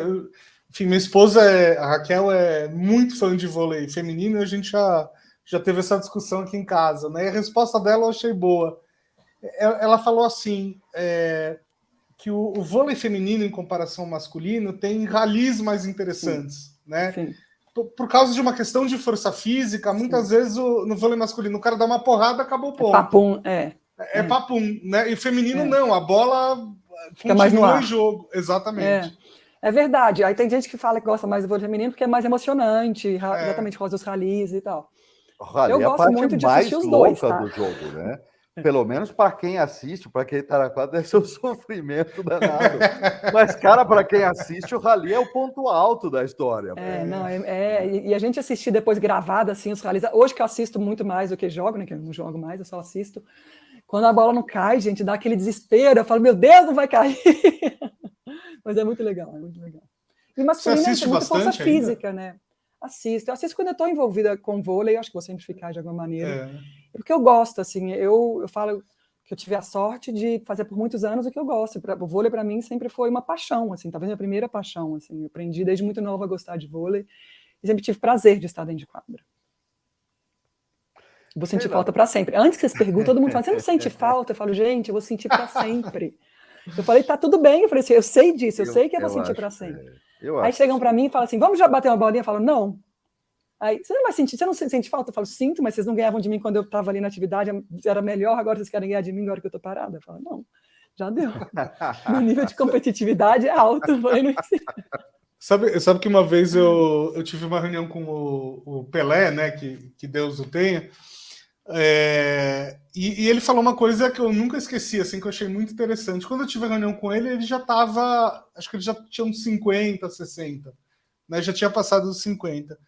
[SPEAKER 1] enfim, minha esposa, a Raquel, é muito fã de vôlei feminino, e a gente já teve essa discussão aqui em casa, né? E a resposta dela eu achei boa. Ela falou assim, que o vôlei feminino, em comparação ao masculino, tem ralis mais interessantes, né?
[SPEAKER 3] Sim.
[SPEAKER 1] Por causa de uma questão de força física, muitas vezes no vôlei masculino o cara dá uma porrada, acabou o ponto.
[SPEAKER 3] Papum,
[SPEAKER 1] É papum, né? E feminino não, a bola
[SPEAKER 3] fica mais no ar.
[SPEAKER 1] Em jogo. Exatamente.
[SPEAKER 3] É verdade. Aí tem gente que fala que gosta mais do vôlei feminino porque é mais emocionante, exatamente por causa dos ralis e tal.
[SPEAKER 2] Eu gosto muito de assistir os dois, tá? Do jogo, né? Pelo menos para quem assiste, para quem está na quadra, deve ser um sofrimento danado. Mas, cara, para quem assiste, o rally é o ponto alto da história.
[SPEAKER 3] E a gente assistir depois gravado, assim, os rallies. Hoje que eu assisto muito mais do que jogo, né? Que eu não jogo mais, eu só assisto. Quando a bola não cai, gente, dá aquele desespero. Eu falo, meu Deus, não vai cair. Mas é muito legal, é muito legal. E masculino é muita força física, né? Eu assisto quando eu estou envolvida com vôlei, eu acho que vou simplificar de alguma maneira. Porque eu gosto, assim, eu falo que eu tive a sorte de fazer por muitos anos o que eu gosto. O vôlei, para mim, sempre foi uma paixão, assim, talvez minha primeira paixão, assim. Eu aprendi desde muito nova a gostar de vôlei e sempre tive prazer de estar dentro de quadra. Vou sentir falta para sempre. Antes que vocês perguntem, todo mundo fala, você não sente falta? Eu falo, gente, eu vou sentir para sempre. Eu falei, tá tudo bem. Eu falei assim, eu sei disso, eu sei que eu vou sentir para sempre. Aí chegam para mim e falam assim, vamos já bater uma bolinha? Eu falo, não. Aí, você não sente falta? Eu falo, sinto, mas vocês não ganhavam de mim quando eu estava ali na atividade, era melhor, agora vocês querem ganhar de mim agora que eu estou parada? Eu falo, não, já deu. Meu nível de competitividade é alto. Eu falei, não
[SPEAKER 1] Sabe que uma vez eu tive uma reunião com o Pelé, né, que Deus o tenha, e ele falou uma coisa que eu nunca esqueci, assim, que eu achei muito interessante. Quando eu tive a reunião com ele já estava, acho que ele já tinha uns 50, 60, né, já tinha passado dos 50.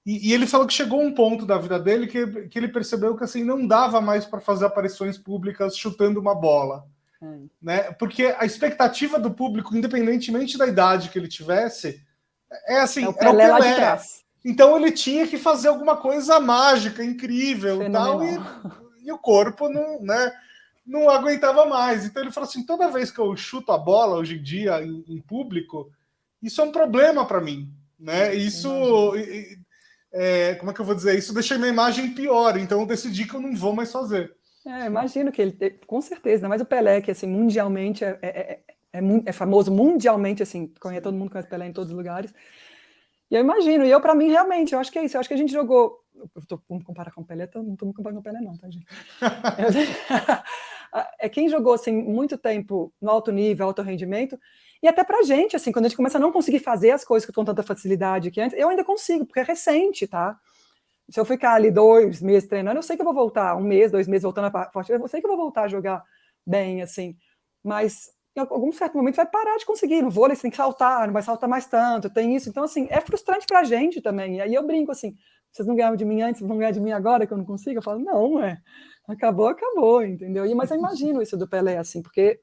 [SPEAKER 1] E ele falou que chegou um ponto da vida dele que ele percebeu que assim não dava mais para fazer aparições públicas chutando uma bola. Né? Porque a expectativa do público, independentemente da idade que ele tivesse, assim,
[SPEAKER 3] é o Pelé lá de trás.
[SPEAKER 1] Então ele tinha que fazer alguma coisa mágica, incrível e tal, e o corpo não aguentava mais. Então ele falou assim, toda vez que eu chuto a bola hoje em dia em público, isso é um problema para mim. Né? Isso... como é que eu vou dizer? Isso deixa minha imagem pior, então eu decidi que eu não vou mais fazer.
[SPEAKER 3] Imagino que ele, com certeza, mas o Pelé, que assim, mundialmente é famoso mundialmente, assim, todo mundo conhece Pelé em todos os lugares. E eu imagino, e eu, para mim, realmente, eu acho que é isso. Eu acho que a gente jogou. Eu estou comparar com o Pelé, não estou me comparando com o Pelé, não, tá, gente? É quem jogou assim, muito tempo no alto nível, alto rendimento, e até pra gente, assim, quando a gente começa a não conseguir fazer as coisas com tanta facilidade que antes, eu ainda consigo, porque é recente, tá? Se eu ficar ali 2 meses treinando, eu sei que eu vou voltar, 1 mês, 2 meses voltando a forte, eu sei que eu vou voltar a jogar bem, assim, mas em algum certo momento vai parar de conseguir. No vôlei você tem que saltar, não vai saltar mais tanto, tem isso. Então, assim, é frustrante pra gente também. E aí eu brinco assim, vocês não ganhavam de mim antes, vão ganhar de mim agora que eu não consigo? Eu falo, não, acabou, entendeu? Mas eu imagino isso do Pelé, assim, porque...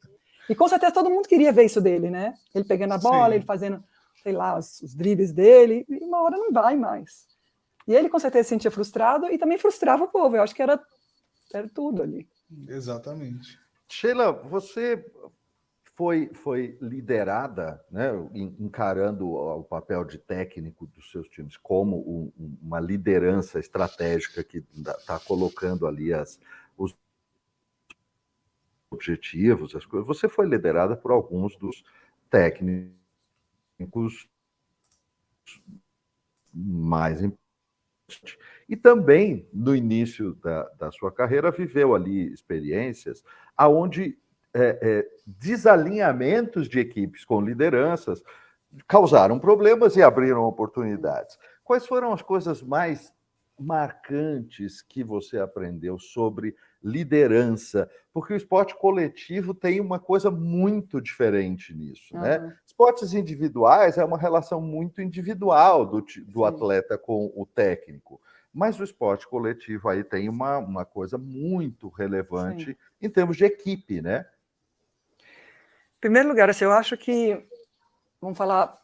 [SPEAKER 3] E com certeza todo mundo queria ver isso dele, né? Ele pegando a bola,
[SPEAKER 1] Sim.
[SPEAKER 3] ele fazendo, sei lá, os dribles dele, e uma hora não vai mais. E ele com certeza se sentia frustrado e também frustrava o povo. Eu acho que era tudo ali.
[SPEAKER 1] Exatamente.
[SPEAKER 2] Sheila, você foi liderada, né, encarando o papel de técnico dos seus times como uma liderança estratégica que está colocando ali os objetivos, as coisas. Você foi liderada por alguns dos técnicos mais importantes. E também, no início da sua carreira, viveu ali experiências onde desalinhamentos de equipes com lideranças causaram problemas e abriram oportunidades. Quais foram as coisas mais marcantes que você aprendeu sobre liderança? Porque o esporte coletivo tem uma coisa muito diferente nisso, né? Esportes individuais é uma relação muito individual do atleta com o técnico. Mas o esporte coletivo aí tem uma coisa muito relevante em termos de equipe, né?
[SPEAKER 3] Em primeiro lugar, assim, eu acho que, vamos falar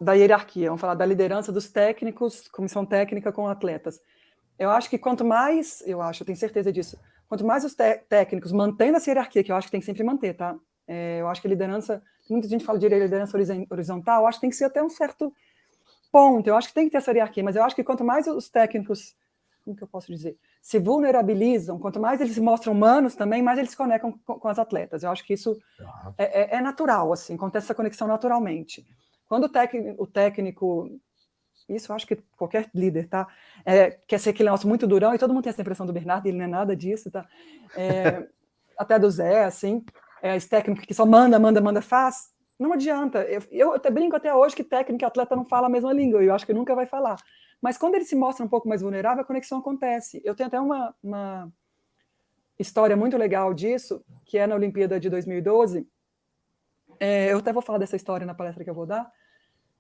[SPEAKER 3] da hierarquia, vamos falar da liderança dos técnicos, comissão técnica com atletas. Eu acho que quanto mais, eu tenho certeza disso, quanto mais os técnicos mantendo essa hierarquia, que eu acho que tem que sempre manter, tá? Eu acho que a liderança, muita gente fala de liderança horizontal, eu acho que tem que ser até um certo ponto, eu acho que tem que ter essa hierarquia, mas eu acho que quanto mais os técnicos, como que eu posso dizer, se vulnerabilizam, quanto mais eles se mostram humanos também, mais eles se conectam com as atletas. Eu acho que isso é natural, assim, acontece essa conexão naturalmente. Quando o técnico, isso eu acho que qualquer líder, tá? Quer ser aquele negócio muito durão, e todo mundo tem essa impressão do Bernardo, ele não é nada disso, tá? Até do Zé, assim, esse técnico que só manda, faz, não adianta. Eu até brinco até hoje que técnico e atleta não falam a mesma língua, eu acho que nunca vai falar. Mas quando ele se mostra um pouco mais vulnerável, a conexão acontece. Eu tenho até uma história muito legal disso, que é na Olimpíada de 2012. Eu até vou falar dessa história na palestra que eu vou dar,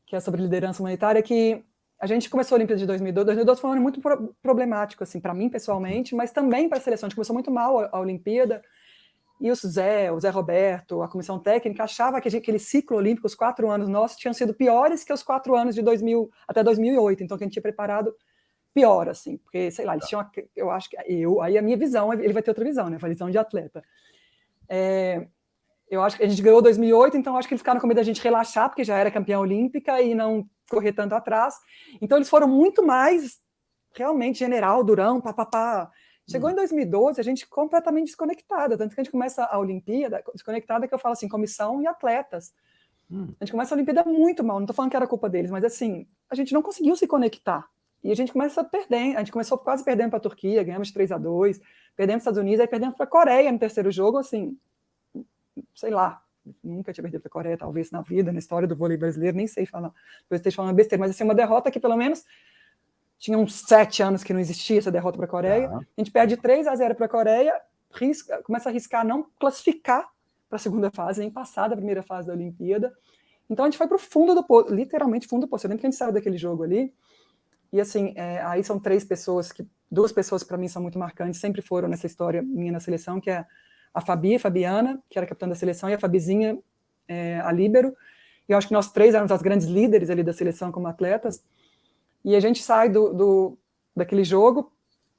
[SPEAKER 3] que é sobre liderança humanitária, que a gente começou a Olimpíada de 2012. 2012 foi um ano muito problemático, assim, para mim pessoalmente, mas também para a seleção. A gente começou muito mal a Olimpíada, e o Zé Roberto, a comissão técnica, achava que aquele ciclo olímpico, os 4 anos nossos, tinham sido piores que os 4 anos de 2000 até 2008, então que a gente tinha preparado pior, assim, porque, sei lá, eles tinham, eu acho que aí a minha visão, ele vai ter outra visão, né, a visão de atleta. Eu acho que a gente ganhou 2008, então acho que eles ficaram com medo da gente relaxar, porque já era campeã olímpica e não correr tanto atrás. Então eles foram muito mais, realmente, general, durão, papapá. Chegou em 2012, a gente completamente desconectada, tanto que a gente começa a Olimpíada desconectada, que eu falo assim, comissão e atletas. A gente começa a Olimpíada muito mal, não estou falando que era culpa deles, mas assim, a gente não conseguiu se conectar. E a gente começa a perder, a gente começou quase perdendo para a Turquia, ganhamos 3-2, perdemos para os Estados Unidos, aí perdemos para a Coreia no terceiro jogo, assim, sei lá, nunca tinha perdido para a Coreia, talvez, na vida, na história do vôlei brasileiro, nem sei falar, talvez esteja falando besteira, mas assim, uma derrota que pelo menos tinha uns 7 anos que não existia essa derrota para a Coreia, a gente perde 3-0 para a Coreia, começa a arriscar não classificar para a segunda fase, nem passar da primeira fase da Olimpíada, então a gente foi para o fundo do poço, literalmente fundo do poço. Eu lembro que a gente saiu daquele jogo ali, e assim, aí são 2 pessoas que para mim são muito marcantes, sempre foram nessa história minha na seleção, que é a Fabiana, que era capitã da seleção, e a Fabizinha, a líbero, e eu acho que nós 3 éramos as grandes líderes ali da seleção como atletas, e a gente sai daquele jogo,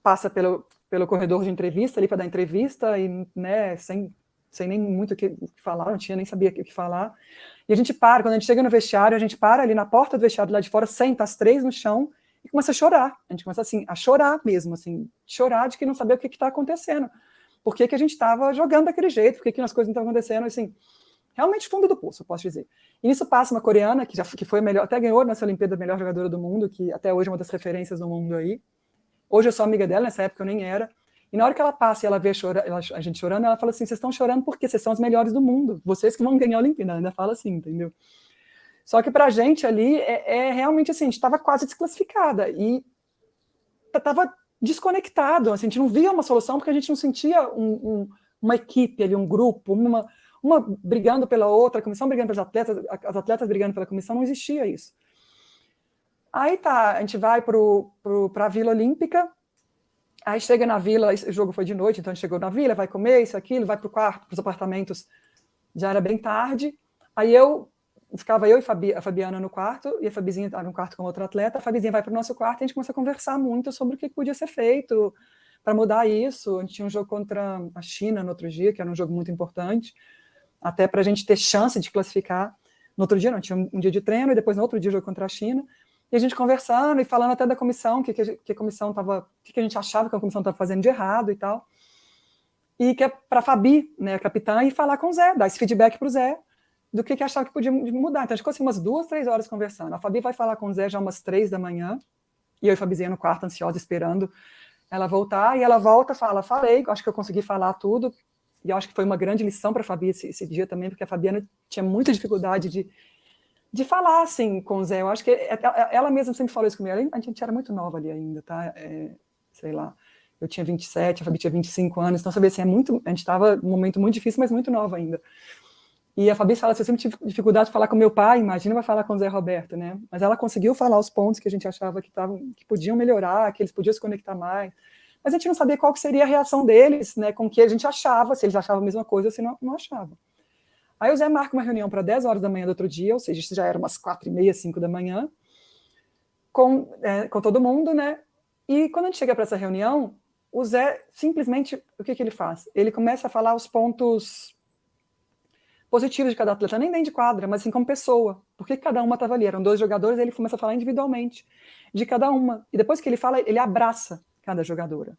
[SPEAKER 3] passa pelo corredor de entrevista ali para dar entrevista, e né, sem nem muito o que falar, não tinha nem sabia o que falar, e a gente para, quando a gente chega no vestiário, a gente para ali na porta do vestiário lá de fora, senta as 3 no chão, e começa a chorar, a gente começa assim, a chorar mesmo, assim, chorar de que não sabia o que está acontecendo, por que a gente estava jogando daquele jeito, por que as coisas não estavam acontecendo, assim, realmente fundo do poço, eu posso dizer. E nisso passa uma coreana, que foi a melhor, até ganhou nessa Olimpíada a melhor jogadora do mundo, que até hoje é uma das referências no mundo aí. Hoje eu sou amiga dela, nessa época eu nem era. E na hora que ela passa e ela vê a gente chorando, ela fala assim, vocês estão chorando porque vocês são os melhores do mundo. Vocês que vão ganhar a Olimpíada. Ela ainda fala assim, entendeu? Só que pra gente ali, realmente assim, a gente estava quase desclassificada. E estava desconectado. Assim, a gente não via uma solução porque a gente não sentia uma equipe ali, um grupo, uma brigando pela outra, a comissão brigando pelos atletas, as atletas brigando pela comissão, não existia isso. Aí tá, a gente vai para a Vila Olímpica, aí chega na Vila, o jogo foi de noite, então a gente chegou na Vila, vai comer isso, aquilo, vai para o quarto, para os apartamentos, já era bem tarde, aí ficava eu e a Fabiana no quarto, e a Fabizinha estava no quarto com outra atleta, a Fabizinha vai para o nosso quarto e a gente começa a conversar muito sobre o que podia ser feito para mudar isso. A gente tinha um jogo contra a China no outro dia, que era um jogo muito importante, até para a gente ter chance de classificar. No outro dia, não, tinha um dia de treino, e depois no outro dia o jogo contra a China, e a gente conversando e falando até da comissão, que a comissão estava, o que a gente achava que a comissão estava fazendo de errado e tal. E que é para a Fabi, né, a capitã, ir falar com o Zé, dar esse feedback para o Zé, do que achava que podia mudar. Então a gente ficou assim umas 2, 3 horas conversando. A Fabi vai falar com o Zé já umas 3 da manhã, e eu e a Fabizinha no quarto, ansiosa, esperando ela voltar, e ela volta, falei, acho que eu consegui falar tudo, e eu acho que foi uma grande lição para a Fabi esse dia também, porque a Fabiana tinha muita dificuldade de falar, assim, com o Zé. Eu acho que ela mesma sempre falou isso comigo. A gente era muito nova ali ainda, tá? Sei lá, eu tinha 27, a Fabi tinha 25 anos, então, sabe assim, a gente estava num momento muito difícil, mas muito nova ainda. E a Fabi fala assim, eu sempre tive dificuldade de falar com meu pai, imagina vai falar com o Zé Roberto, né? Mas ela conseguiu falar os pontos que a gente achava que podiam melhorar, que eles podiam se conectar mais. Mas a gente não sabia qual que seria a reação deles, né, com o que a gente achava, se eles achavam a mesma coisa ou se não achavam. Aí o Zé marca uma reunião para 10 horas da manhã do outro dia, ou seja, isso já era umas 4h30, 5 da manhã, com todo mundo, né? E quando a gente chega para essa reunião, o Zé simplesmente, o que ele faz? Ele começa a falar os pontos positivos de cada atleta, nem de quadra, mas assim como pessoa. Por que cada uma estava ali? Eram 2 jogadores, ele começa a falar individualmente de cada uma. E depois que ele fala, ele abraça cada jogadora.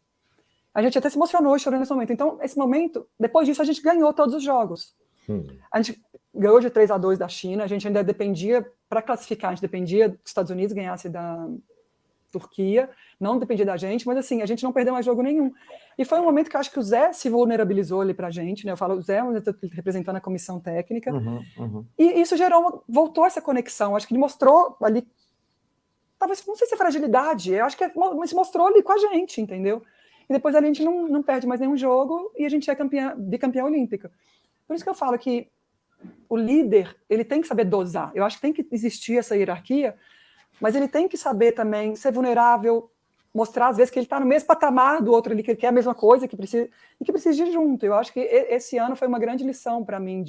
[SPEAKER 3] A gente até se emocionou, chorou nesse momento. Então, esse momento, depois disso, a gente ganhou todos os jogos. A gente ganhou de 3-2 da China, a gente ainda dependia, para classificar, a gente dependia dos Estados Unidos ganhasse da Turquia, não dependia da gente, mas assim, a gente não perdeu mais jogo nenhum. E foi um momento que eu acho que o Zé se vulnerabilizou ali pra gente, né? Eu falo, o Zé representando a comissão técnica, e isso voltou essa conexão, acho que ele mostrou ali, talvez, não sei se é fragilidade, eu acho que se mostrou ali com a gente, entendeu? E depois ali a gente não perde mais nenhum jogo e a gente é bicampeã olímpica. Por isso que eu falo que o líder, ele tem que saber dosar. Eu acho que tem que existir essa hierarquia, mas ele tem que saber também ser vulnerável, mostrar às vezes que ele está no mesmo patamar do outro ali, que ele quer a mesma coisa, que precisa ir junto. Eu acho que esse ano foi uma grande lição para mim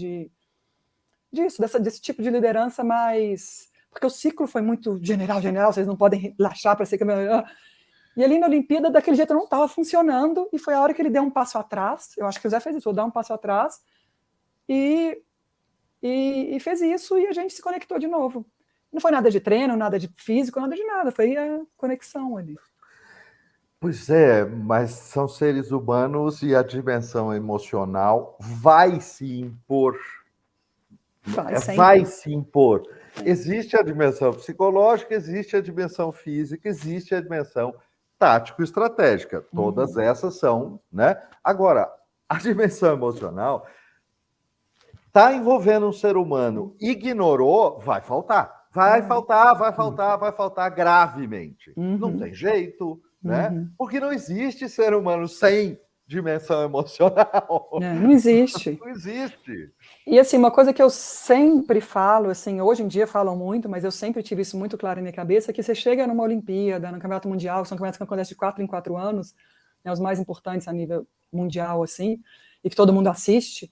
[SPEAKER 3] desse tipo de liderança mais... Porque o ciclo foi muito general, vocês não podem relaxar para ser campeão. E ali na Olimpíada, daquele jeito, não estava funcionando, e foi a hora que ele deu um passo atrás. Eu acho que o Zé fez isso, dar um passo atrás, e fez isso, e a gente se conectou de novo. Não foi nada de treino, nada de físico, nada de nada, foi a conexão ali.
[SPEAKER 2] Pois é, mas são seres humanos e a dimensão emocional vai se impor. Vai se impor. Existe a dimensão psicológica, existe a dimensão física, existe a dimensão tático-estratégica. Todas essas são, né? Agora, a dimensão emocional está envolvendo um ser humano, ignorou, vai faltar. Vai faltar gravemente. Não tem jeito, né? Porque não existe ser humano sem dimensão emocional.
[SPEAKER 3] Não existe.
[SPEAKER 2] Não existe.
[SPEAKER 3] E assim, uma coisa que eu sempre falo, assim, hoje em dia falam muito, mas eu sempre tive isso muito claro na minha cabeça, é que você chega numa Olimpíada, no Campeonato Mundial, que são campeonatos que acontecem de 4 em 4 anos, né, os mais importantes a nível mundial, assim, e que todo mundo assiste,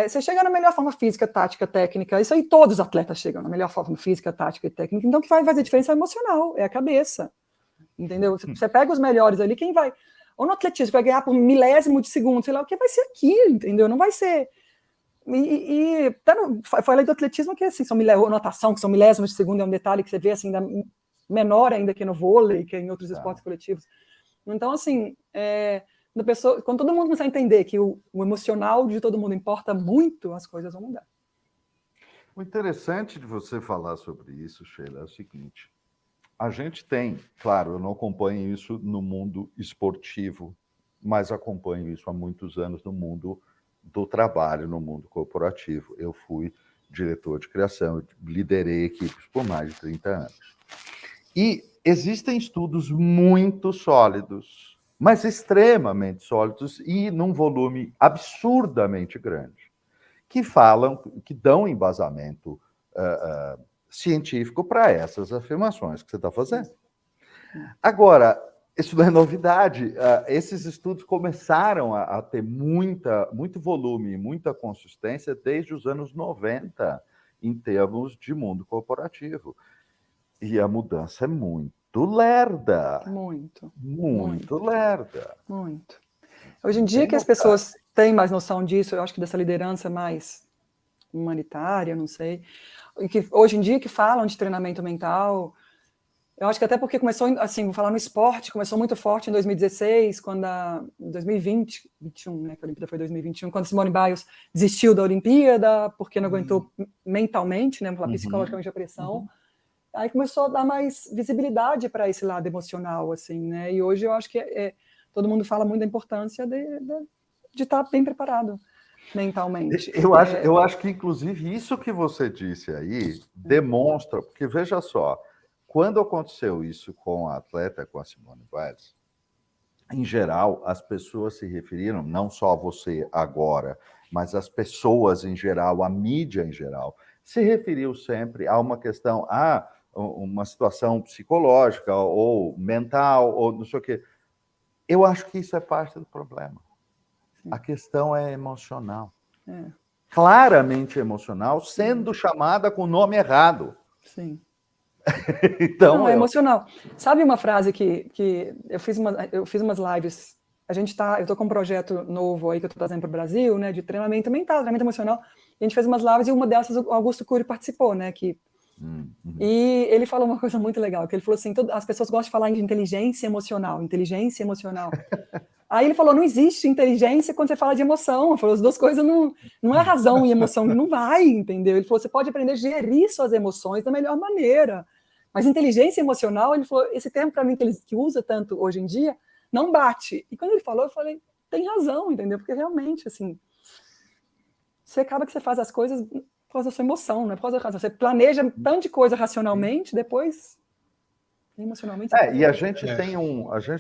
[SPEAKER 3] você chega na melhor forma física, tática, técnica, isso aí todos os atletas chegam na melhor forma física, tática e técnica, então o que vai fazer diferença é emocional, é a cabeça, entendeu? Você pega os melhores ali, quem vai, ou no atletismo, vai ganhar por milésimo de segundo, sei lá, o que vai ser aqui, entendeu? Não vai ser... Foi a lei do atletismo que assim, ou natação, que são milésimos de segundo, é um detalhe que você vê assim, menor ainda que no vôlei, que em outros esportes coletivos. Então, assim, quando todo mundo começar a entender que o emocional de todo mundo importa muito, as coisas vão mudar.
[SPEAKER 2] O interessante de você falar sobre isso, Sheila, é o seguinte. A gente tem, claro, eu não acompanho isso no mundo esportivo, mas acompanho isso há muitos anos no mundo do trabalho, no mundo corporativo. Eu fui diretor de criação, liderei equipes por mais de 30 anos. E existem estudos muito sólidos, mas extremamente sólidos e num volume absurdamente grande, que falam, que dão embasamento científico para essas afirmações que você está fazendo. Agora, isso não é novidade. Esses estudos começaram a ter muito volume, muita consistência desde os anos 90, em termos de mundo corporativo. E a mudança é muito lerda. Muito lerda.
[SPEAKER 3] Muito. Hoje em dia que as pessoas têm mais noção disso, eu acho que dessa liderança mais humanitária, não sei, e que hoje em dia que falam de treinamento mental, eu acho que até porque começou, assim, vou falar no esporte, começou muito forte em 2016, quando em 2020, 21, né, que a Olimpíada foi 2021, quando Simone Biles desistiu da Olimpíada, porque não aguentou mentalmente, né, vamos falar, psicologicamente a pressão. Aí começou a dar mais visibilidade para esse lado emocional, assim, né, e hoje eu acho que todo mundo fala muito da importância de estar bem preparado mentalmente.
[SPEAKER 2] Eu acho que, inclusive, isso que você disse aí demonstra, porque veja só, quando aconteceu isso com a atleta, com a Simone Biles, em geral, as pessoas se referiram, não só a você agora, mas as pessoas em geral, a mídia em geral, se referiu sempre a uma questão, uma situação psicológica ou mental, ou não sei o quê. Eu acho que isso é parte do problema. A questão é emocional. Claramente emocional, sendo chamada com o nome errado.
[SPEAKER 3] Sim.
[SPEAKER 2] Então,
[SPEAKER 3] não, é emocional. Sabe uma frase que eu fiz umas lives, eu estou com um projeto novo aí que eu estou trazendo para o Brasil, né, de treinamento mental, treinamento emocional, e a gente fez umas lives e uma dessas o Augusto Cury participou, né, e ele falou uma coisa muito legal, que ele falou assim, as pessoas gostam de falar de inteligência emocional. Aí ele falou, não existe inteligência quando você fala de emoção. Ele falou, as duas coisas não é razão e emoção, não vai, entendeu? Ele falou, você pode aprender a gerir suas emoções da melhor maneira. Mas inteligência emocional, ele falou, esse termo para mim que usa tanto hoje em dia, não bate. E quando ele falou, eu falei, tem razão, entendeu? Porque realmente, assim, você acaba que você faz as coisas por causa da sua emoção, não é por causa da razão. Você planeja tanto de coisa racionalmente, depois emocionalmente...
[SPEAKER 2] E a gente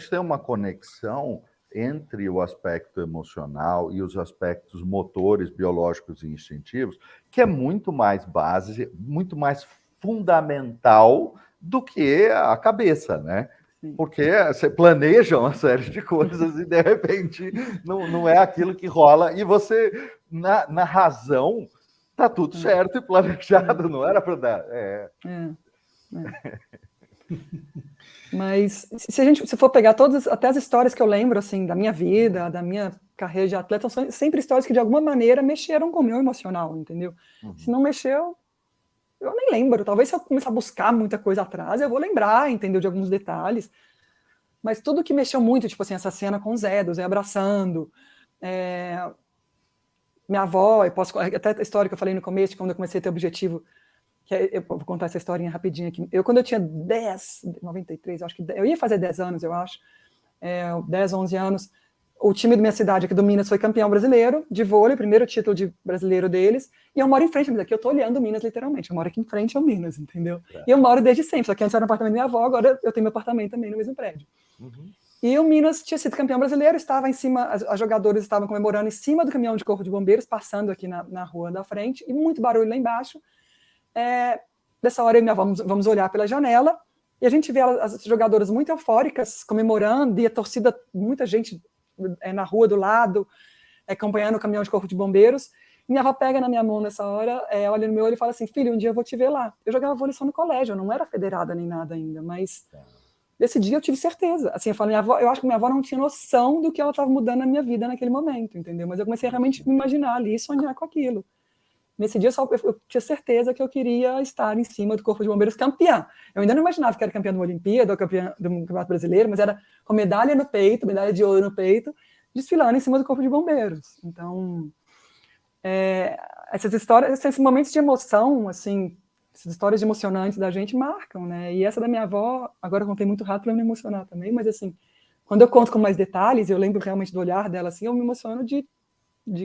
[SPEAKER 2] tem uma conexão entre o aspecto emocional e os aspectos motores, biológicos e instintivos, que é muito mais base, muito mais fundamental do que a cabeça, né? Porque você planeja uma série de coisas e, de repente, não é aquilo que rola. E você, na razão, tá tudo certo e planejado, não era para dar.
[SPEAKER 3] Mas se for pegar até as histórias que eu lembro, assim, da minha vida, da minha carreira de atleta, são sempre histórias que de alguma maneira mexeram com o meu emocional, entendeu? Se não mexeu, eu nem lembro. Talvez se eu começar a buscar muita coisa atrás, eu vou lembrar, entendeu, de alguns detalhes. Mas tudo que mexeu muito, tipo assim, essa cena com o Zé abraçando, minha avó, até a história que eu falei no começo, quando eu comecei a ter objetivo, eu vou contar essa historinha rapidinho aqui. Quando eu tinha 93, acho que eu ia fazer 10 anos, eu acho, 10, 11 anos, o time da minha cidade aqui do Minas foi campeão brasileiro de vôlei, primeiro título de brasileiro deles, e eu moro em frente, mas aqui eu tô olhando o Minas literalmente, eu moro aqui em frente ao Minas, entendeu? E eu moro desde sempre, só que antes era no apartamento da minha avó, agora eu tenho meu apartamento também no mesmo prédio. E o Minas tinha sido campeão brasileiro, estava em cima, as jogadoras estavam comemorando em cima do caminhão de corpo de bombeiros, passando aqui na rua da frente, e muito barulho lá embaixo. Dessa hora eu e minha avó vamos olhar pela janela, e a gente vê as jogadoras muito eufóricas, comemorando, e a torcida, muita gente na rua do lado, acompanhando o caminhão de corpo de bombeiros. Minha avó pega na minha mão nessa hora, olha no meu olho e fala assim, filho, um dia eu vou te ver lá. Eu jogava vôlei só no colégio, eu não era federada nem nada ainda, mas desse dia eu tive certeza. Assim, eu acho que minha avó não tinha noção do que ela estava mudando na minha vida naquele momento, entendeu? Mas eu comecei a realmente me imaginar ali e sonhar com aquilo. Nesse dia eu tinha certeza que eu queria estar em cima do Corpo de Bombeiros campeã. Eu ainda não imaginava que era campeã de uma Olimpíada ou campeã do Campeonato Brasileiro, mas era com medalha no peito, medalha de ouro no peito, desfilando em cima do Corpo de Bombeiros. Então, essas histórias, esses momentos de emoção, assim, essas histórias emocionantes da gente marcam, né? E essa da minha avó, agora eu contei muito rápido para me emocionar também, mas assim, quando eu conto com mais detalhes, eu lembro realmente do olhar dela, assim, eu me emociono de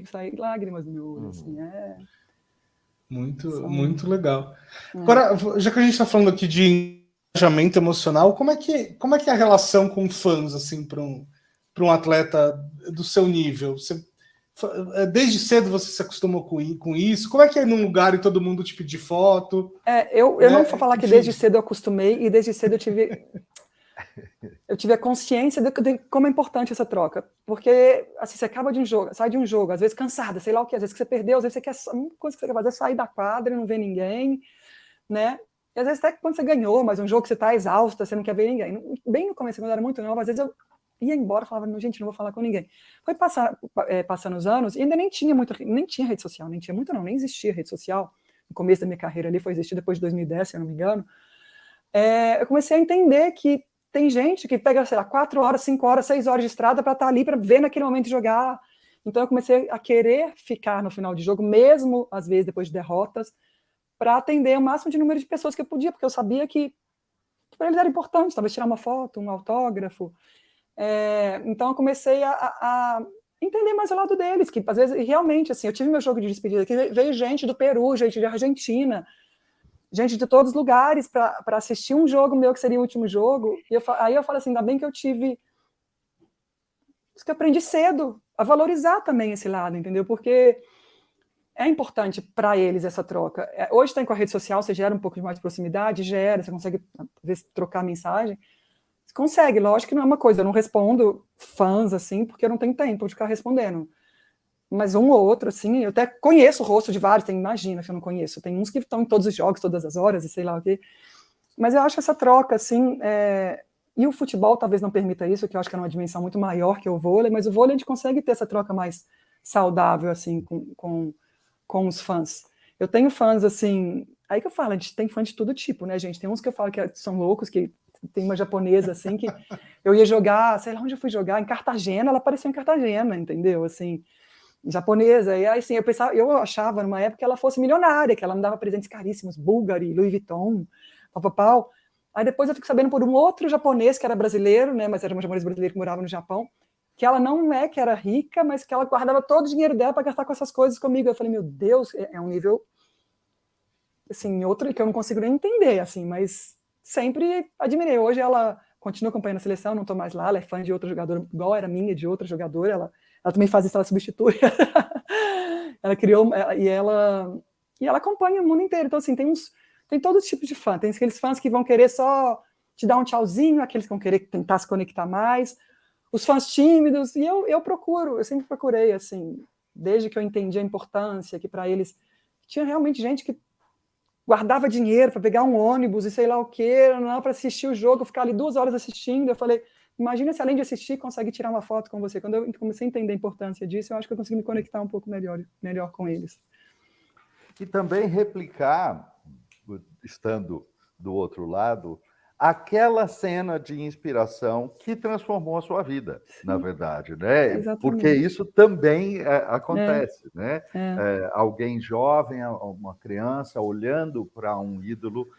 [SPEAKER 3] sair lágrimas do meu olho, assim,
[SPEAKER 1] Muito legal. Agora, já que a gente está falando aqui de engajamento emocional, como é que é a relação com fãs, assim, para um atleta do seu nível? Desde cedo você se acostumou com isso? Como é que é num lugar e todo mundo te pedir foto?
[SPEAKER 3] Eu não vou falar que desde cedo eu acostumei, e desde cedo eu tive a consciência de como é importante essa troca. Porque, assim, você acaba de um jogo, sai de um jogo, às vezes cansada, sei lá o que, às vezes que você perdeu, às vezes você quer, a única coisa que você quer fazer é sair da quadra e não ver ninguém, né? E às vezes até quando você ganhou, mas um jogo que você tá exausta, você não quer ver ninguém. Bem no começo, quando eu era muito nova, às vezes eu ia embora e falava, gente, não vou falar com ninguém. Foi passando os anos, e ainda nem tinha rede social, nem existia rede social. No começo da minha carreira ali, foi existir depois de 2010, se eu não me engano. Eu comecei a entender que tem gente que pega, sei lá, 4 horas, 5 horas, 6 horas de estrada para estar ali, para ver naquele momento jogar. Então eu comecei a querer ficar no final de jogo, mesmo às vezes depois de derrotas, para atender o máximo de número de pessoas que eu podia, porque eu sabia que para eles era importante, talvez tirar uma foto, um autógrafo. Então eu comecei a entender mais o lado deles, que às vezes, realmente, assim, eu tive meu jogo de despedida, que veio gente do Peru, gente da Argentina, gente de todos os lugares para assistir um jogo meu, que seria o último jogo, e aí eu falo assim, ainda bem que eu tive isso, que eu aprendi cedo a valorizar também esse lado, entendeu? Porque é importante para eles essa troca. Hoje tem com a rede social, você gera um pouco de mais proximidade, você consegue, às vezes, trocar mensagem. Você consegue, lógico que não é uma coisa, eu não respondo fãs, assim, porque eu não tenho tempo de ficar respondendo. Mas um ou outro, assim, eu até conheço o rosto de vários, imagina que eu não conheço. Tem uns que estão em todos os jogos, todas as horas, e sei lá o quê. Mas eu acho essa troca, assim, e o futebol talvez não permita isso, que eu acho que é uma dimensão muito maior que o vôlei, mas o vôlei a gente consegue ter essa troca mais saudável, assim, com os fãs. Eu tenho fãs, assim, aí que eu falo, a gente tem fã de todo tipo, né, gente? Tem uns que eu falo que são loucos, que tem uma japonesa, assim, que eu ia jogar, sei lá onde eu fui jogar, em Cartagena, ela apareceu em Cartagena, entendeu? Assim, japonesa, e aí, assim, eu achava numa época que ela fosse milionária, que ela me dava presentes caríssimos, Bulgari, Louis Vuitton, papapau. Aí depois eu fico sabendo por um outro japonês que era brasileiro, né, mas era um japonês brasileiro que morava no Japão, que ela não é que era rica, mas que ela guardava todo o dinheiro dela para gastar com essas coisas comigo. Eu falei, meu Deus, é um nível, assim, outro que eu não consigo nem entender, assim, mas sempre admirei. Hoje ela continua acompanhando a seleção, não estou mais lá, ela é fã de outro jogador, igual era minha, de outro jogador, ela também faz isso, ela substitui. Ela criou, e ela acompanha o mundo inteiro. Então, assim, tem todo tipo de fã. Tem aqueles fãs que vão querer só te dar um tchauzinho, aqueles que vão querer tentar se conectar mais, os fãs tímidos, e eu sempre procurei, assim, desde que eu entendi a importância, que para eles tinha realmente gente que guardava dinheiro para pegar um ônibus e sei lá o quê, para assistir o jogo, ficar ali 2 horas assistindo. Eu falei, imagina se além de assistir, consegue tirar uma foto com você. Quando eu comecei a entender a importância disso, eu acho que eu consegui me conectar um pouco melhor com eles.
[SPEAKER 2] E também replicar, estando do outro lado, aquela cena de inspiração que transformou a sua vida, sim, na verdade, né? Exatamente. Porque isso também acontece, né? Alguém jovem, uma criança, olhando para um ídolo,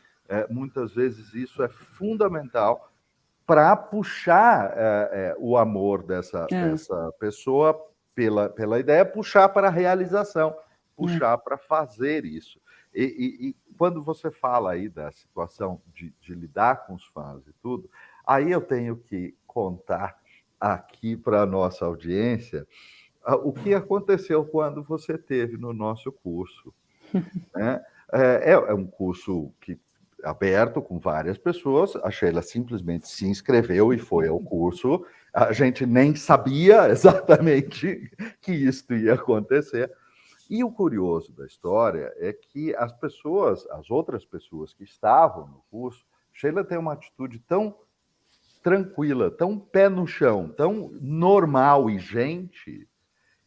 [SPEAKER 2] muitas vezes isso é fundamental para puxar o amor dessa pessoa pela ideia, puxar para a realização, puxar para fazer isso. E quando você fala aí da situação de lidar com os fãs e tudo, aí eu tenho que contar aqui para a nossa audiência o que aconteceu quando você teve no nosso curso, né? É um curso aberto com várias pessoas, a Sheila simplesmente se inscreveu e foi ao curso, a gente nem sabia exatamente que isso ia acontecer. E o curioso da história é que as outras pessoas que estavam no curso, Sheila tem uma atitude tão tranquila, tão pé no chão, tão normal e gente,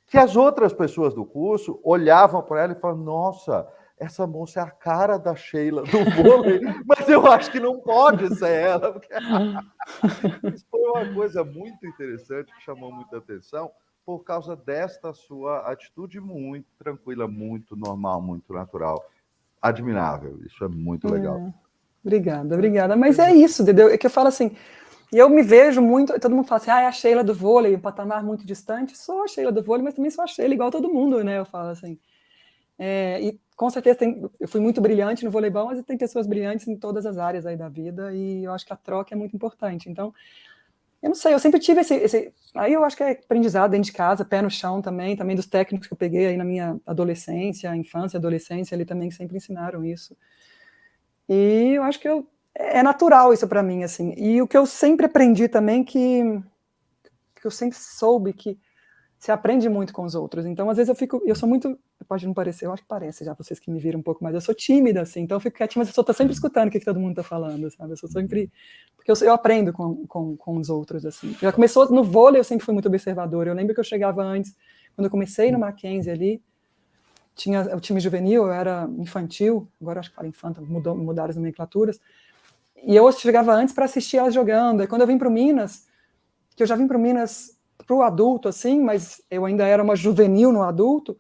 [SPEAKER 2] que as outras pessoas do curso olhavam para ela e falavam, nossa, essa moça é a cara da Sheila do vôlei, mas eu acho que não pode ser ela. Isso foi uma coisa muito interessante que chamou muita atenção, por causa desta sua atitude muito tranquila, muito normal, muito natural. Admirável, isso é muito legal.
[SPEAKER 3] Obrigada. Mas é isso, entendeu? É que eu falo assim, e eu me vejo muito, todo mundo fala assim, é a Sheila do vôlei, um patamar muito distante. Sou a Sheila do vôlei, mas também sou a Sheila igual todo mundo, né? Eu falo assim. E com certeza eu fui muito brilhante no voleibol, mas tem pessoas brilhantes em todas as áreas aí da vida, e eu acho que a troca é muito importante. Então, eu não sei, eu sempre tive aí eu acho que é aprendizado dentro de casa, pé no chão também dos técnicos que eu peguei aí na minha adolescência, infância, adolescência, ali também que sempre ensinaram isso. E eu acho que é natural isso para mim, assim. E o que eu sempre aprendi também, que eu sempre soube que você aprende muito com os outros. Então, às vezes eu sou muito, pode não parecer, eu acho que parece já, vocês que me viram um pouco mais, eu sou tímida, assim, então eu fico quietinha, mas eu tô sempre escutando o que todo mundo tá falando, sabe? Eu sou sempre, porque eu aprendo com os outros, assim. Já começou no vôlei, eu sempre fui muito observadora. Eu lembro que eu chegava antes, quando eu comecei no Mackenzie ali, tinha o time juvenil, eu era infantil, agora acho que fala infanta, mudaram as nomenclaturas, e eu chegava antes para assistir elas jogando. E quando eu vim para o Minas, que eu já vim para o Minas para o adulto, assim, mas eu ainda era uma juvenil no adulto,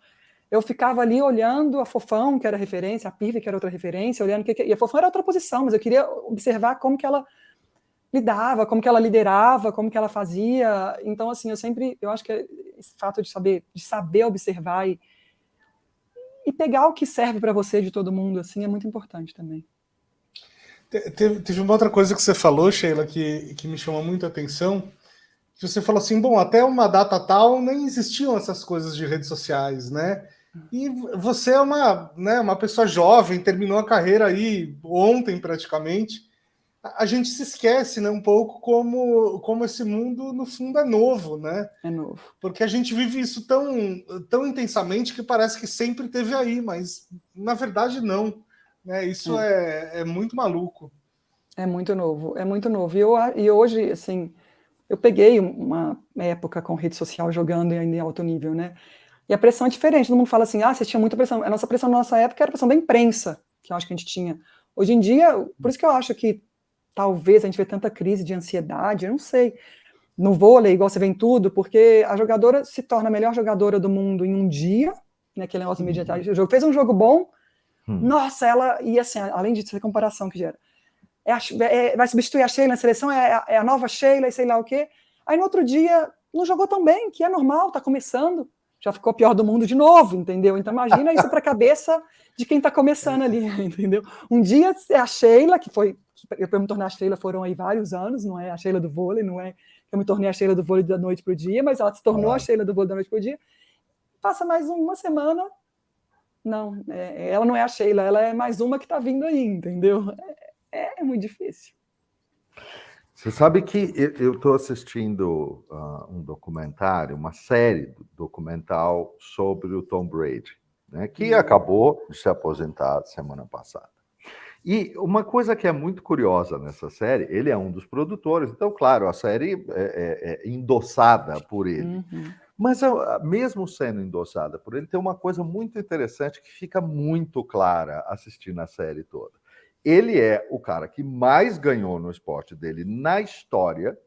[SPEAKER 3] eu ficava ali olhando a Fofão, que era referência, a Pive, que era outra referência, olhando e a Fofão era outra posição, mas eu queria observar como que ela lidava, como que ela liderava, como que ela fazia. Então, assim, eu acho que esse fato de saber observar e pegar o que serve para você de todo mundo, assim, é muito importante também.
[SPEAKER 1] Teve uma outra coisa que você falou, Sheila, que me chamou muito a atenção, que você falou assim, bom, até uma data tal nem existiam essas coisas de redes sociais, né? E você é uma pessoa jovem, terminou a carreira aí ontem praticamente. A gente se esquece, né, um pouco como esse mundo, no fundo, é novo, né?
[SPEAKER 3] É novo.
[SPEAKER 1] Porque a gente vive isso tão intensamente que parece que sempre teve aí, mas na verdade não. Né? Isso é muito maluco.
[SPEAKER 3] É muito novo, é muito novo. E hoje, assim, eu peguei uma época com rede social jogando em alto nível, né? E a pressão é diferente. Todo mundo fala assim, você tinha muita pressão. A nossa pressão na nossa época era a pressão da imprensa, que eu acho que a gente tinha. Hoje em dia, por isso que eu acho que talvez a gente vê tanta crise de ansiedade, eu não sei. No vôlei, igual você vê em tudo, porque a jogadora se torna a melhor jogadora do mundo em um dia, né, aquele negócio imediato. Fez um jogo bom, nossa, ela... E assim, além disso, a comparação que gera. Vai substituir a Sheila na seleção, é a nova Sheila e sei lá o quê. Aí no outro dia, não jogou tão bem, que é normal, tá começando. Já ficou pior do mundo de novo, entendeu? Então imagina isso para a cabeça de quem está começando ali, entendeu? Um dia é a Sheila, que foi... Eu me tornar a Sheila foram aí vários anos, não é a Sheila do vôlei, não é eu me tornei a Sheila do vôlei da noite para o dia, mas ela se tornou a Sheila do vôlei da noite para o dia. Passa mais uma semana, não, ela não é a Sheila, ela é mais uma que está vindo aí, entendeu? É muito difícil.
[SPEAKER 2] Você sabe que eu estou assistindo um documentário, uma série documental sobre o Tom Brady, né, que acabou de se aposentar semana passada. E uma coisa que é muito curiosa nessa série, ele é um dos produtores, então, claro, a série é endossada por ele. Mas mesmo sendo endossada por ele, tem uma coisa muito interessante que fica muito clara assistindo a série toda. Ele é o cara que mais ganhou no esporte dele na história,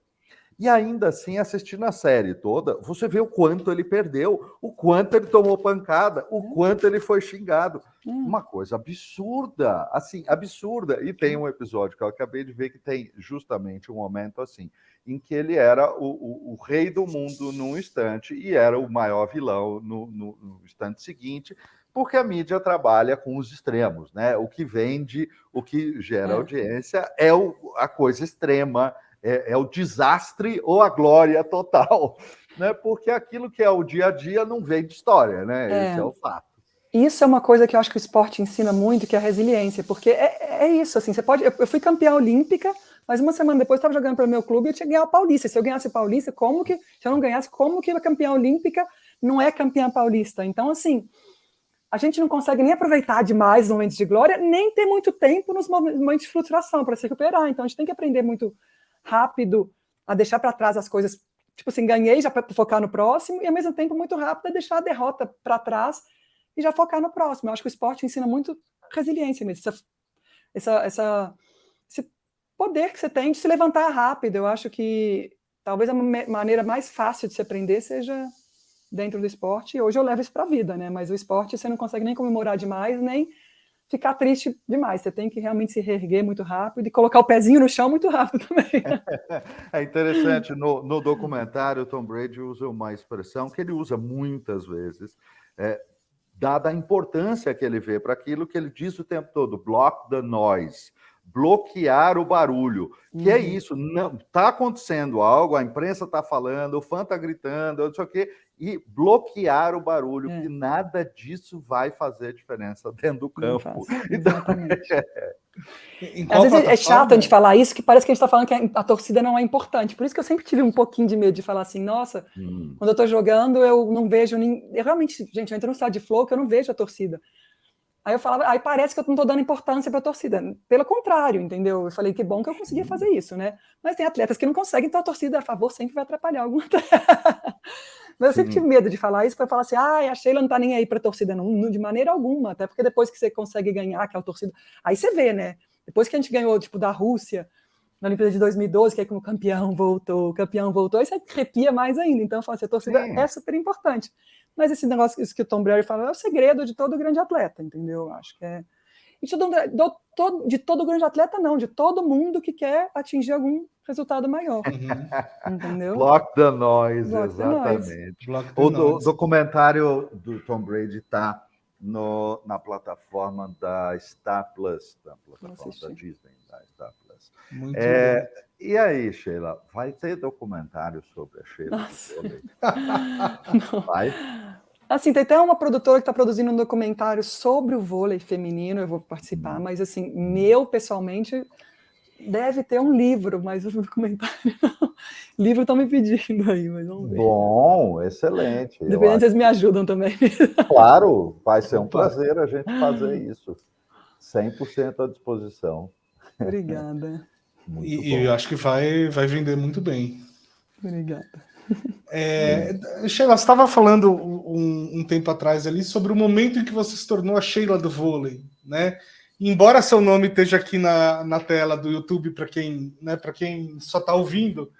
[SPEAKER 2] e ainda assim, assistindo a série toda, você vê o quanto ele perdeu, o quanto ele tomou pancada, o quanto ele foi xingado. Uma coisa absurda, assim, absurda. E tem um episódio que eu acabei de ver que tem justamente um momento assim, em que ele era o rei do mundo num instante e era o maior vilão no instante seguinte, porque a mídia trabalha com os extremos, né? O que vende, o que gera audiência é a coisa extrema, é o desastre ou a glória total, né? Porque aquilo que é o dia a dia não vem de história, né? Esse é o fato.
[SPEAKER 3] Isso é uma coisa que eu acho que o esporte ensina muito, que é a resiliência, porque é isso, assim, você pode... Eu fui campeã olímpica, mas uma semana depois eu estava jogando pelo meu clube e eu tinha que ganhar o Paulista. Se eu ganhasse o Paulista, se eu não ganhasse, como que a campeã olímpica não é campeã paulista? Então, assim, a gente não consegue nem aproveitar demais os momentos de glória, nem ter muito tempo nos momentos de frustração para se recuperar. Então, a gente tem que aprender muito rápido a deixar para trás as coisas, tipo assim, ganhei já para focar no próximo, e ao mesmo tempo muito rápido a deixar a derrota para trás e já focar no próximo. Eu acho que o esporte ensina muito resiliência mesmo, esse poder que você tem de se levantar rápido. Eu acho que talvez a maneira mais fácil de se aprender seja dentro do esporte, e hoje eu levo isso para a vida, né? Mas o esporte você não consegue nem comemorar demais, nem ficar triste demais. Você tem que realmente se reerguer muito rápido e colocar o pezinho no chão muito rápido também.
[SPEAKER 2] É interessante, no documentário, o Tom Brady usa uma expressão que ele usa muitas vezes, dada a importância que ele vê para aquilo que ele diz o tempo todo, block the noise, bloquear o barulho, que é isso, não está acontecendo algo, a imprensa está falando, o fã está gritando, não sei o quê, e bloquear o barulho, que nada disso vai fazer diferença dentro do campo.
[SPEAKER 3] Então, às vezes é chato a gente falar isso, que parece que a gente está falando que a torcida não é importante. Por isso que eu sempre tive um pouquinho de medo de falar assim, nossa, quando eu estou jogando, eu não vejo nem. Eu realmente, gente, eu entro no estado de flow que eu não vejo a torcida. Aí eu falava, aí parece que eu não estou dando importância para a torcida. Pelo contrário, entendeu? Eu falei, que bom que eu conseguia fazer isso, né? Mas tem atletas que não conseguem, então a torcida a favor sempre vai atrapalhar algum atleta. Mas eu sempre tive medo de falar isso, para falar assim, a Sheila não está nem aí para a torcida, não, de maneira alguma, até porque depois que você consegue ganhar aquela torcida, aí você vê, né? Depois que a gente ganhou, tipo, da Rússia, na Olimpíada de 2012, que é como o campeão voltou, aí você arrepia mais ainda. Então, eu falo assim, a torcida é super importante. Mas esse negócio, isso que o Tom Brady fala, é o segredo de todo grande atleta, entendeu? Eu acho que é... E de todo grande atleta, não, de todo mundo que quer atingir algum resultado maior. Entendeu?
[SPEAKER 2] Block the noise, exatamente. O documentário do Tom Brady está na plataforma da Star Plus, da plataforma da Disney, da Star Plus.
[SPEAKER 1] Muito bem.
[SPEAKER 2] E aí, Sheila, vai ter documentário sobre a Sheila? Vai?
[SPEAKER 3] Assim, tem até uma produtora que está produzindo um documentário sobre o vôlei feminino, eu vou participar, mas assim, pessoalmente, deve ter um livro, mas o documentário não. Livro estão me pedindo aí, mas vamos ver.
[SPEAKER 2] Bom, excelente.
[SPEAKER 3] Dependendo, vocês me ajudam também.
[SPEAKER 2] Claro, vai ser um prazer a gente fazer isso. 100% à disposição.
[SPEAKER 3] Obrigada.
[SPEAKER 1] E eu acho que vai vender muito bem.
[SPEAKER 3] Obrigada.
[SPEAKER 1] Sheila, você estava falando um tempo atrás ali sobre o momento em que você se tornou a Sheila do vôlei, né? Embora seu nome esteja aqui na tela do YouTube para quem só está ouvindo,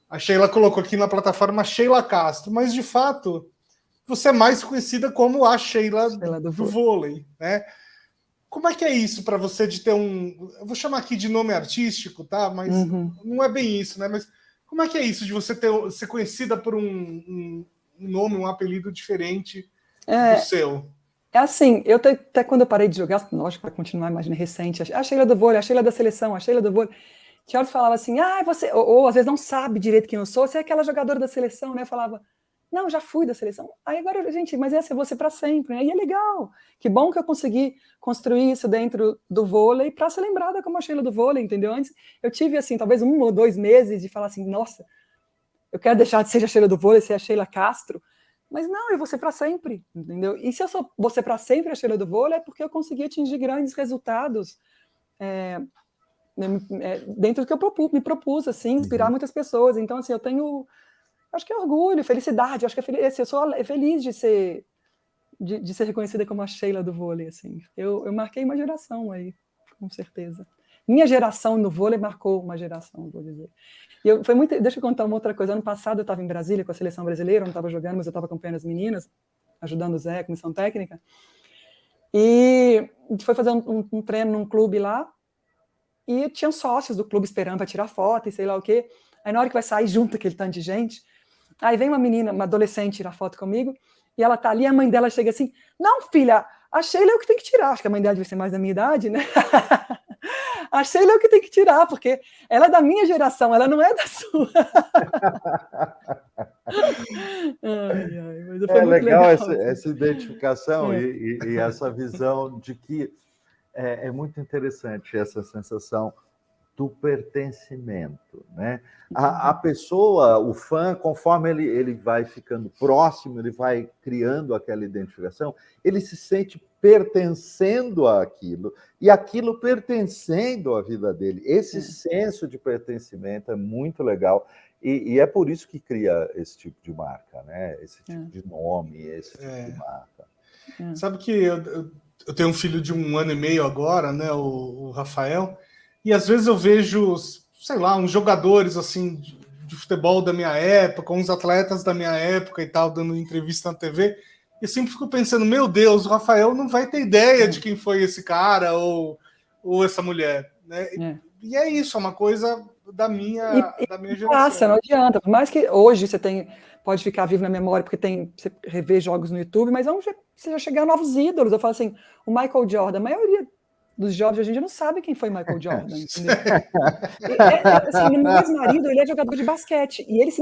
[SPEAKER 1] a Sheila colocou aqui na plataforma Sheila Castro, mas de fato você é mais conhecida como a Sheila do vôlei, né? Como é que é isso para você de ter eu vou chamar aqui de nome artístico, tá? Mas não é bem isso, né? Mas como é que é isso de você ser conhecida por um nome, um apelido diferente do seu?
[SPEAKER 3] É assim, eu até quando eu parei de jogar, lógico, para continuar, imagina, recente, a Sheila do vôlei, a Sheila da seleção, a Sheila do vôlei, tinha hora que falava assim, você, ou às vezes não sabe direito quem eu sou, você é aquela jogadora da seleção, né? Eu falava, não, já fui da seleção. Aí agora, gente, mas essa é você para sempre, né? E é legal. Que bom que eu consegui construir isso dentro do vôlei para ser lembrada como a Sheila do vôlei, entendeu? Antes eu tive, assim, talvez 1 ou 2 meses de falar assim, nossa, eu quero deixar de ser a Sheila do vôlei, ser a Sheila Castro. Mas não, eu vou ser para sempre, entendeu? E se eu vou ser para sempre a Sheila do vôlei, é porque eu consegui atingir grandes resultados dentro do que eu me propus, assim, inspirar muitas pessoas. Então, assim, eu tenho... Acho que é orgulho, felicidade. Acho que eu sou feliz de ser reconhecida como a Sheila do vôlei. Assim. Eu marquei uma geração aí, com certeza. Minha geração no vôlei marcou uma geração, vou dizer. Deixa eu contar uma outra coisa. Ano passado eu estava em Brasília com a seleção brasileira, eu não estava jogando, mas eu estava acompanhando as meninas, ajudando o Zé, a comissão técnica. E a gente foi fazer um treino num clube lá, e tinham sócios do clube esperando para tirar foto e sei lá o quê. Aí na hora que vai sair junto aquele tanto de gente, aí vem uma menina, uma adolescente, tirar foto comigo, e ela tá ali, a mãe dela chega assim, não, filha, a Sheila é o que tem que tirar. Acho que a mãe dela deve ser mais da minha idade, né? A Sheila é o que tem que tirar, porque ela é da minha geração, ela não é da sua. Mas foi muito
[SPEAKER 2] legal essa identificação e essa visão de que é muito interessante essa sensação do pertencimento, né? A pessoa, o fã, conforme ele vai ficando próximo, ele vai criando aquela identificação, ele se sente pertencendo àquilo, e aquilo pertencendo à vida dele. Esse senso de pertencimento é muito legal, e é por isso que cria esse tipo de marca, né? Esse tipo de nome, esse tipo de marca.
[SPEAKER 1] Sabe que eu tenho um filho de 1 ano e meio agora, né? O Rafael, e às vezes eu vejo, sei lá, uns jogadores assim de futebol da minha época, com os atletas da minha época e tal, dando entrevista na TV, eu sempre fico pensando, meu Deus, o Rafael não vai ter ideia de quem foi esse cara ou essa mulher, né? E é isso, é uma coisa da minha geração.
[SPEAKER 3] Passa, não adianta. Por mais que hoje pode ficar vivo na memória, porque você revê jogos no YouTube, mas você já chegar a novos ídolos. Eu falo assim, o Michael Jordan, a maioria dos jovens hoje em dia não sabe quem foi Michael Jordan, entendeu? Assim, meu ex-marido, ele é jogador de basquete, e ele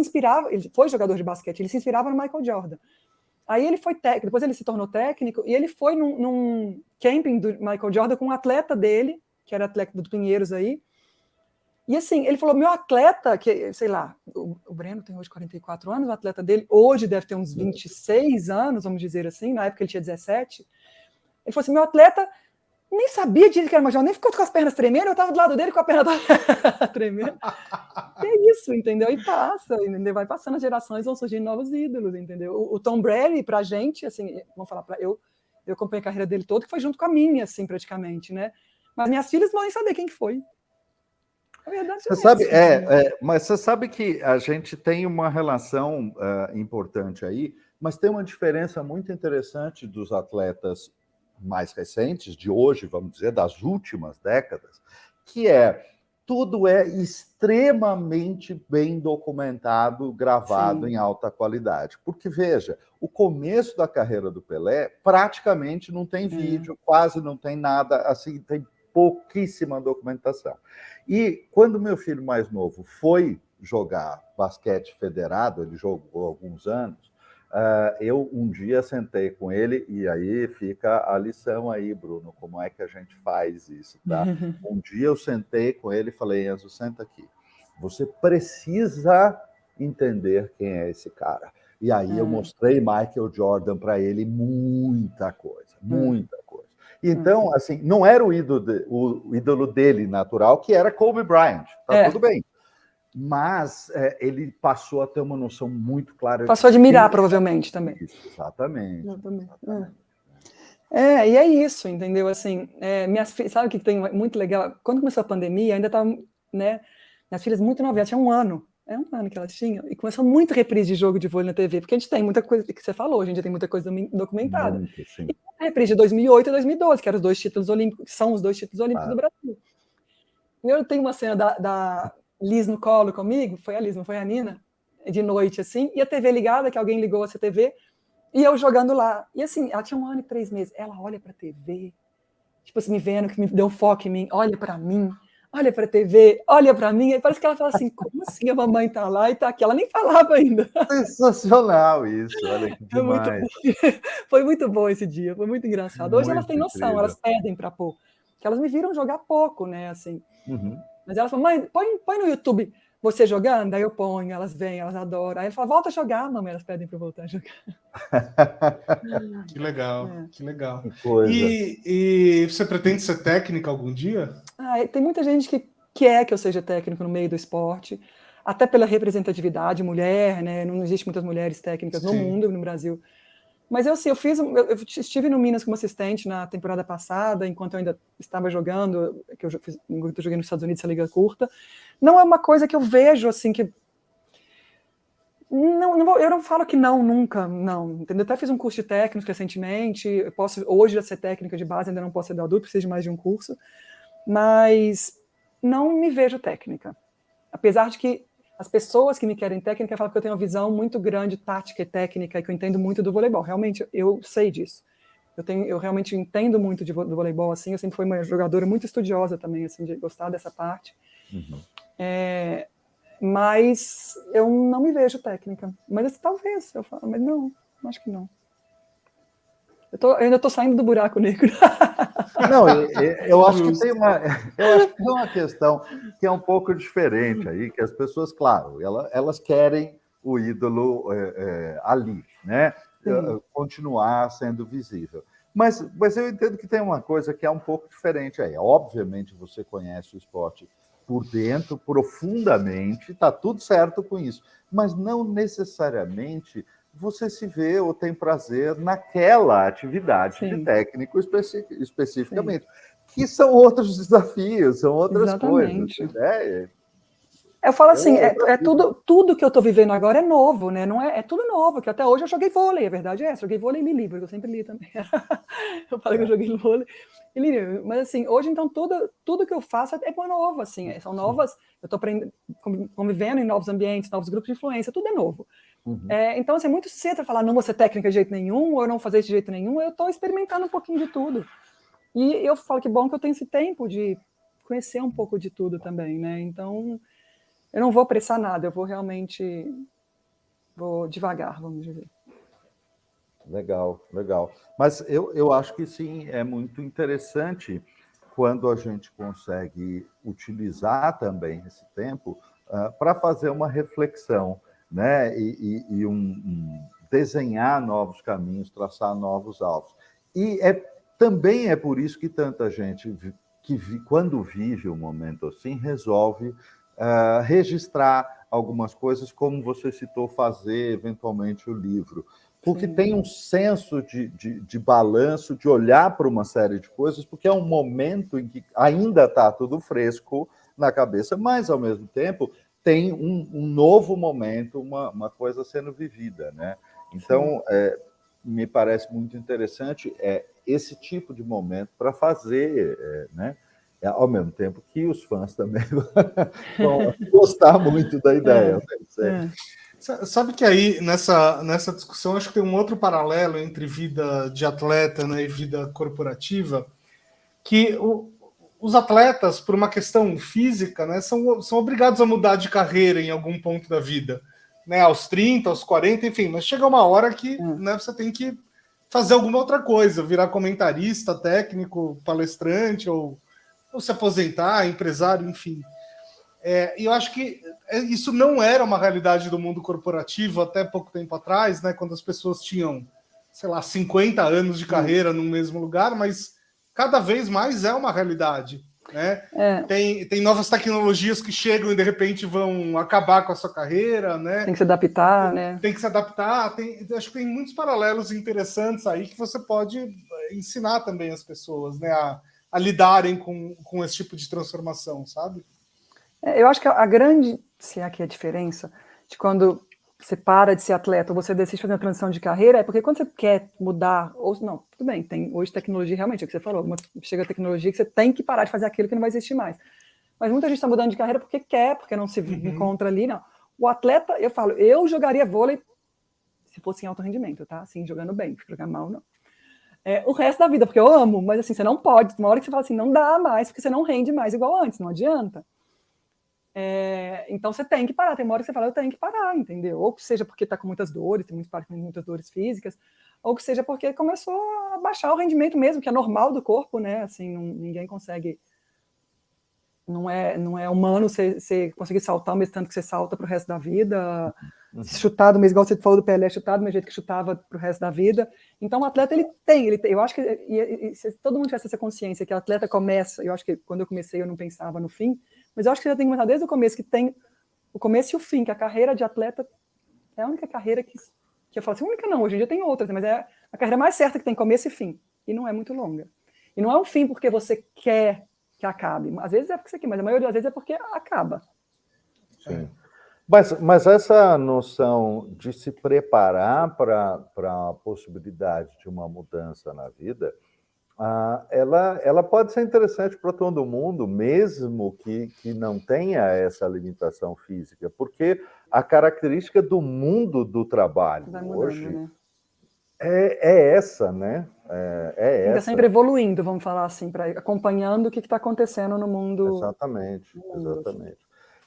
[SPEAKER 3] foi jogador de basquete, ele se inspirava no Michael Jordan. Aí ele foi técnico, depois ele se tornou técnico, e ele foi num camping do Michael Jordan com um atleta dele, que era atleta do Pinheiros aí, e assim, ele falou, meu atleta, que, sei lá, o Breno tem hoje 44 anos, o atleta dele hoje deve ter uns 26 anos, vamos dizer assim, na época ele tinha 17, ele falou assim, meu atleta nem sabia direito que era major, nem ficou com as pernas tremendo, eu estava do lado dele com a perna tremendo. É isso, entendeu? E passa, entendeu? Vai passando as gerações, vão surgindo novos ídolos, entendeu? O Tom Brady, pra gente, assim, vamos falar, eu acompanhei a carreira dele toda, que foi junto com a minha, assim, praticamente, né? Mas minhas filhas não vão nem saber quem que foi. A verdade
[SPEAKER 2] você sabe, mas você sabe que a gente tem uma relação importante aí, mas tem uma diferença muito interessante dos atletas mais recentes, de hoje, vamos dizer, das últimas décadas, que tudo é extremamente bem documentado, gravado em alta qualidade. Porque, veja, o começo da carreira do Pelé praticamente não tem vídeo, quase não tem nada, assim, tem pouquíssima documentação. E quando meu filho mais novo foi jogar basquete federado, ele jogou alguns anos, eu um dia sentei com ele, e aí fica a lição aí, Bruno, como é que a gente faz isso, tá? Um dia eu sentei com ele e falei, Enzo, senta aqui. Você precisa entender quem é esse cara. E aí eu mostrei Michael Jordan para ele, muita coisa. Então, assim, não era o ídolo dele natural, que era Kobe Bryant, tá tudo bem. Mas ele passou a ter uma noção muito clara.
[SPEAKER 3] Passou a admirar, provavelmente, também.
[SPEAKER 2] Isso, exatamente.
[SPEAKER 3] E é isso, entendeu? Assim, minhas filhas, sabe o que tem muito legal? Quando começou a pandemia, ainda estava, né? Minhas filhas muito novinhas, tinha um ano que elas tinham, e começou muito reprise de jogo de vôlei na TV, porque a gente tem muita coisa que você falou, a gente tem muita coisa documentada.
[SPEAKER 2] Muito, sim.
[SPEAKER 3] E a reprise de 2008 e 2012, que eram os dois títulos olímpicos, são os dois títulos olímpicos do Brasil. E eu tenho uma cena da Liz no colo comigo, foi a Liz, não foi a Nina, de noite, assim, e a TV ligada, que alguém ligou essa TV, e eu jogando lá. E assim, ela tinha 1 ano e 3 meses. Ela olha pra TV, tipo assim, me vendo, que me deu um foco em mim, olha pra mim, olha pra TV, olha pra mim, e parece que ela fala assim, como assim a mamãe tá lá e tá aqui? Ela nem falava ainda.
[SPEAKER 2] Sensacional isso, olha que demais.
[SPEAKER 3] Foi muito bom esse dia, foi muito engraçado. Hoje elas têm noção, incrível. Elas pedem pra pôr, porque elas me viram jogar pouco, né, assim. Mas elas falam, mãe, põe no YouTube você jogando, aí eu ponho, elas vêm, elas adoram. Aí ela fala, volta a jogar, mamãe, elas pedem para eu voltar a jogar.
[SPEAKER 1] Que legal, que legal. Que coisa. E você pretende ser técnica algum dia?
[SPEAKER 3] Tem muita gente que quer que eu seja técnico no meio do esporte, até pela representatividade, mulher, né? Não existe muitas mulheres técnicas no mundo, no Brasil. Mas eu estive no Minas como assistente na temporada passada, enquanto eu ainda estava jogando, que eu joguei nos Estados Unidos, essa liga curta. Não é uma coisa que eu vejo, assim, que... eu não falo que não, nunca, não. Entendeu? Até fiz um curso de técnico recentemente, eu posso hoje já ser técnica de base, ainda não posso ser da adulto, preciso de mais de um curso, mas não me vejo técnica. Apesar de que as pessoas que me querem técnica falam que eu tenho uma visão muito grande, tática e técnica, e que eu entendo muito do voleibol. Realmente, eu sei disso. Eu realmente entendo muito do voleibol, assim. Eu sempre fui uma jogadora muito estudiosa também, assim, de gostar dessa parte. Mas eu não me vejo técnica. Mas talvez, eu falo, mas não, acho que não. Eu ainda estou saindo do buraco negro.
[SPEAKER 2] Não, eu acho que tem uma questão que é um pouco diferente aí, que as pessoas, claro, elas querem o ídolo ali, né? Continuar sendo visível. Mas eu entendo que tem uma coisa que é um pouco diferente aí. Obviamente você conhece o esporte por dentro, profundamente, está tudo certo com isso, mas não necessariamente você se vê ou tem prazer naquela atividade de técnico especificamente, que são outros desafios, são outras coisas.
[SPEAKER 3] Eu falo assim, tudo que eu estou vivendo agora é novo, né? Não é tudo novo, que até hoje eu joguei vôlei, a verdade é essa. Joguei vôlei e li livro, eu sempre li também. Eu falei que eu joguei vôlei e li livro. Mas assim, hoje então tudo que eu faço é novo, assim, são novas, eu estou convivendo em novos ambientes, novos grupos de influência, tudo é novo. Então, assim, é muito cedo para falar, não vou ser técnica de jeito nenhum, ou eu não fazer isso de jeito nenhum, eu estou experimentando um pouquinho de tudo. E eu falo que bom que eu tenho esse tempo de conhecer um pouco de tudo também, né? Então, eu não vou apressar nada, eu vou realmente devagar, vamos dizer.
[SPEAKER 2] Legal, legal. Mas eu acho que sim, é muito interessante quando a gente consegue utilizar também esse tempo para fazer uma reflexão, né? E desenhar novos caminhos, traçar novos alvos. E também é por isso que tanta gente quando vive um momento assim, resolve registrar algumas coisas, como você citou, fazer eventualmente o livro. Porque
[SPEAKER 3] Sim.
[SPEAKER 2] tem um senso de balanço, de olhar para uma série de coisas, porque é um momento em que ainda está tudo fresco na cabeça, mas, ao mesmo tempo, tem um novo momento, uma coisa sendo vivida, né? Então, me parece muito interessante esse tipo de momento para fazer, né? Ao mesmo tempo que os fãs também vão gostar muito da ideia.
[SPEAKER 1] Sabe que aí, nessa discussão, acho que tem um outro paralelo entre vida de atleta, né, e vida corporativa, que os atletas, por uma questão física, né, são obrigados a mudar de carreira em algum ponto da vida, né, aos 30, aos 40, enfim, mas chega uma hora que né, você tem que fazer alguma outra coisa, virar comentarista, técnico, palestrante, ou se aposentar, empresário, enfim. E eu acho que isso não era uma realidade do mundo corporativo até pouco tempo atrás, né, quando as pessoas tinham, sei lá, 50 anos de carreira no mesmo lugar, mas cada vez mais é uma realidade. Né? Tem novas tecnologias que chegam e de repente vão acabar com a sua carreira. Né?
[SPEAKER 3] Tem que se adaptar, né?
[SPEAKER 1] Tem que se adaptar. Acho que tem muitos paralelos interessantes aí que você pode ensinar também as pessoas, né, a lidarem com esse tipo de transformação, sabe?
[SPEAKER 3] Eu acho que a grande, se é que a diferença, de quando você para de ser atleta ou você decide fazer uma transição de carreira, é porque quando você quer mudar, ou não, tudo bem, tem hoje tecnologia, realmente, é o que você falou, chega a tecnologia que você tem que parar de fazer aquilo que não vai existir mais. Mas muita gente está mudando de carreira porque quer, porque não se encontra ali, não. O atleta, eu falo, eu jogaria vôlei se fosse em alto rendimento, tá? Assim, jogando bem, jogar mal, não. O resto da vida, porque eu amo, mas assim, você não pode, uma hora que você fala assim, não dá mais, porque você não rende mais igual antes, não adianta. Então você tem que parar, tem uma hora que você fala, eu tenho que parar, entendeu? Ou que seja porque está com muitas dores, tem muitas dores físicas, ou que seja porque começou a baixar o rendimento mesmo, que é normal do corpo, né? Assim, ninguém consegue, não é humano você conseguir saltar o mesmo tanto que você salta para o resto da vida, chutar do mesmo, igual você falou do Pelé, chutar do mesmo jeito que chutava para o resto da vida. Então o atleta, ele tem, eu acho que se todo mundo tivesse essa consciência que o atleta começa, eu acho que quando eu comecei eu não pensava no fim, mas eu acho que já tem que começar desde o começo, que tem o começo e o fim, que a carreira de atleta é a única carreira que eu falo assim, única não, hoje em dia tem outras, mas é a carreira mais certa que tem começo e fim, e não é muito longa. E não é um fim porque você quer que acabe, às vezes é porque você quer, mas a maioria das vezes é porque acaba.
[SPEAKER 2] Sim. Mas essa noção de se preparar para a possibilidade de uma mudança na vida, ela pode ser interessante para todo mundo, mesmo que não tenha essa limitação física, porque a característica do mundo do trabalho
[SPEAKER 3] mudando,
[SPEAKER 2] hoje
[SPEAKER 3] né?
[SPEAKER 2] é essa, né?
[SPEAKER 3] Está sempre evoluindo, vamos falar assim, acompanhando o que está acontecendo no mundo.
[SPEAKER 2] Exatamente.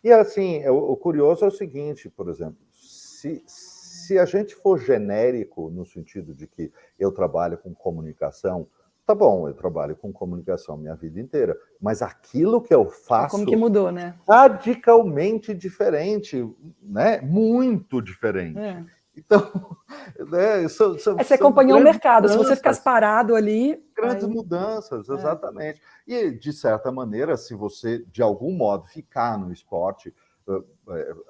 [SPEAKER 2] E assim, o curioso é o seguinte, por exemplo, se a gente for genérico no sentido de que eu trabalho com comunicação, tá bom, eu trabalho com comunicação minha vida inteira, mas aquilo que eu faço
[SPEAKER 3] como que mudou, né?
[SPEAKER 2] Radicalmente diferente, né? Muito diferente. Então, né,
[SPEAKER 3] você acompanhou o mercado, se você ficasse parado ali...
[SPEAKER 2] Grandes mudanças, exatamente. E, de certa maneira, se você, de algum modo, ficar no esporte,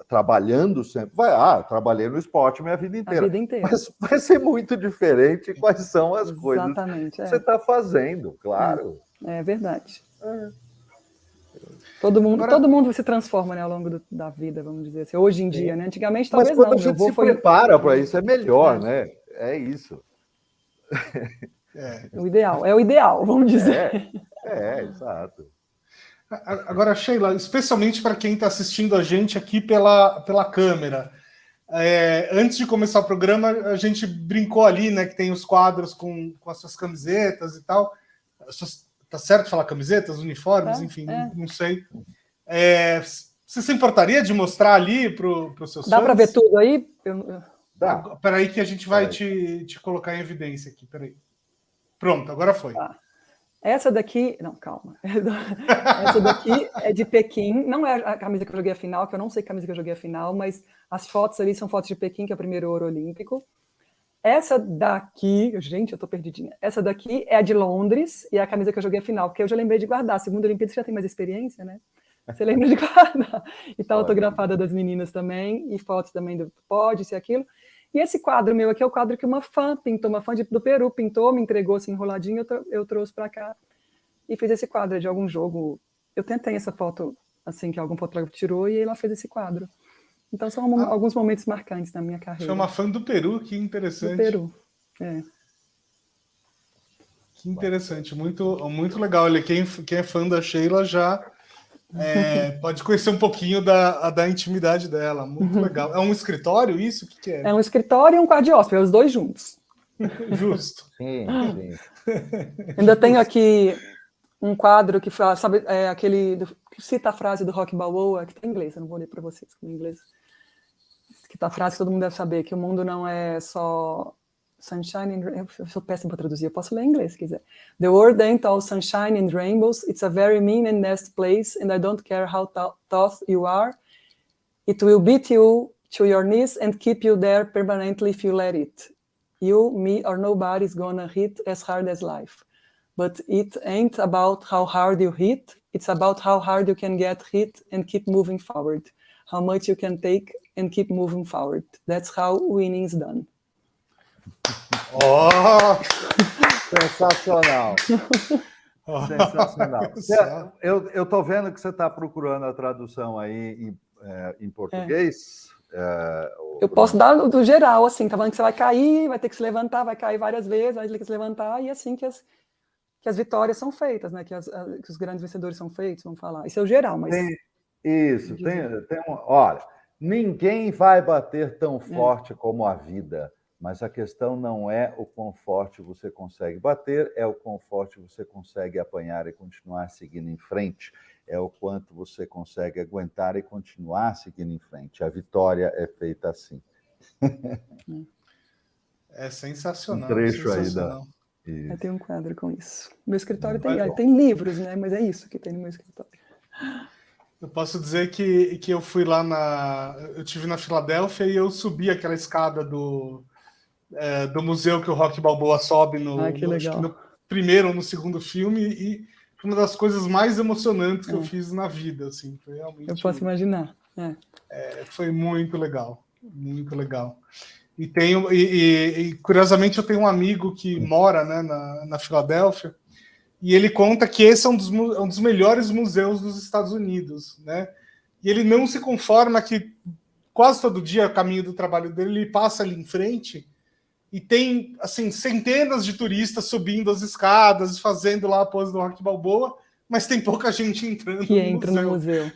[SPEAKER 2] trabalhando sempre, trabalhei no esporte minha vida inteira.
[SPEAKER 3] A vida inteira.
[SPEAKER 2] Mas vai ser muito diferente quais são as coisas que você está fazendo, claro.
[SPEAKER 3] É verdade. Todo mundo se transforma, né, ao longo da vida, vamos dizer assim. Hoje em dia, né? Antigamente talvez
[SPEAKER 2] Mas quando
[SPEAKER 3] não.
[SPEAKER 2] a gente se prepara para isso, é melhor, né? É isso.
[SPEAKER 3] O ideal, vamos dizer.
[SPEAKER 2] Exato.
[SPEAKER 1] Agora, Sheila, especialmente para quem está assistindo a gente aqui pela câmera, antes de começar o programa, a gente brincou ali, né, que tem os quadros com as suas camisetas e tal. Tá certo falar camisetas, uniformes, enfim, não sei. Você se importaria de mostrar ali para os seus fãs?
[SPEAKER 3] Dá para ver tudo aí?
[SPEAKER 1] Dá. Peraí que a gente vai te colocar em evidência aqui, peraí. Pronto, agora foi.
[SPEAKER 3] Tá. Essa daqui... Não, calma. Essa daqui é de Pequim. Não é a camisa que eu joguei a final, que eu não sei que camisa que eu joguei a final, mas as fotos ali são fotos de Pequim, que é o primeiro ouro olímpico. Essa daqui... Gente, eu tô perdidinha. Essa daqui é a de Londres e é a camisa que eu joguei a final, porque eu já lembrei de guardar. Segundo a Olimpíada, você já tem mais experiência, né? Você lembra de guardar. E tá autografada das meninas também, e fotos também do pódio, isso e aquilo. E esse quadro meu aqui é o quadro que uma fã pintou, uma fã do Peru pintou, me entregou assim enroladinho, eu trouxe para cá e fiz esse quadro de algum jogo. Eu tentei essa foto assim que algum fotógrafo tirou e ela fez esse quadro. Então são alguns momentos marcantes na minha carreira.
[SPEAKER 1] Foi uma fã do Peru, que interessante.
[SPEAKER 3] Do Peru,
[SPEAKER 1] Que interessante, muito, muito legal. Olha, quem é fã da Sheila já pode conhecer um pouquinho da intimidade dela. Muito legal. É um escritório isso? O que é?
[SPEAKER 3] É um escritório e um quarto de hóspede, os dois juntos.
[SPEAKER 1] Justo.
[SPEAKER 2] Sim.
[SPEAKER 3] Ainda tenho aqui um quadro que fala, sabe, que cita a frase do Rock Balboa, que está em inglês, eu não vou ler para vocês, em inglês. Que tá a frase que todo mundo deve saber, que o mundo não é só sunshine and... Eu sou péssimo para traduzir, eu posso ler em inglês se quiser. The world ain't all sunshine and rainbows, it's a very mean and nasty place, and I don't care how tough you are, it will beat you to your knees and keep you there permanently if you let it. You, me, or nobody's gonna hit as hard as life. But it ain't about how hard you hit, it's about how hard you can get hit and keep moving forward. How much you can take and keep moving forward. That's how winning's done.
[SPEAKER 2] Oh! Sensacional. Sensacional. Eu estou vendo que você está procurando a tradução aí em português.
[SPEAKER 3] Eu posso dar do geral, assim, tá falando que você vai cair, vai ter que se levantar, vai cair várias vezes, vai ter que se levantar, e assim que as vitórias são feitas, né? Que os grandes vencedores são feitos, vamos falar. Isso é o geral, mas...
[SPEAKER 2] Olha, ninguém vai bater tão forte como a vida, mas a questão não é o quão forte você consegue bater, é o quão forte você consegue apanhar e continuar seguindo em frente, é o quanto você consegue aguentar e continuar seguindo em frente. A vitória é feita assim.
[SPEAKER 1] É sensacional.
[SPEAKER 2] Um trecho
[SPEAKER 1] sensacional.
[SPEAKER 2] aí
[SPEAKER 3] Eu tenho um quadro com isso. Meu escritório tem livros, né? Mas é isso que tem no meu escritório.
[SPEAKER 1] Eu posso dizer que eu fui lá eu estive na Filadélfia e eu subi aquela escada do museu que o Rock Balboa sobe acho que no primeiro ou no segundo filme, e foi uma das coisas mais emocionantes que eu fiz na vida, assim. Foi realmente...
[SPEAKER 3] Eu posso imaginar.
[SPEAKER 1] Foi muito legal, muito legal. E curiosamente eu tenho um amigo que mora, né, na Filadélfia, e ele conta que esse é um dos melhores museus dos Estados Unidos, né? E ele não se conforma que quase todo dia, a caminho do trabalho dele, ele passa ali em frente e tem, assim, centenas de turistas subindo as escadas, fazendo lá a pose do Rock Balboa, mas tem pouca gente entrando no museu.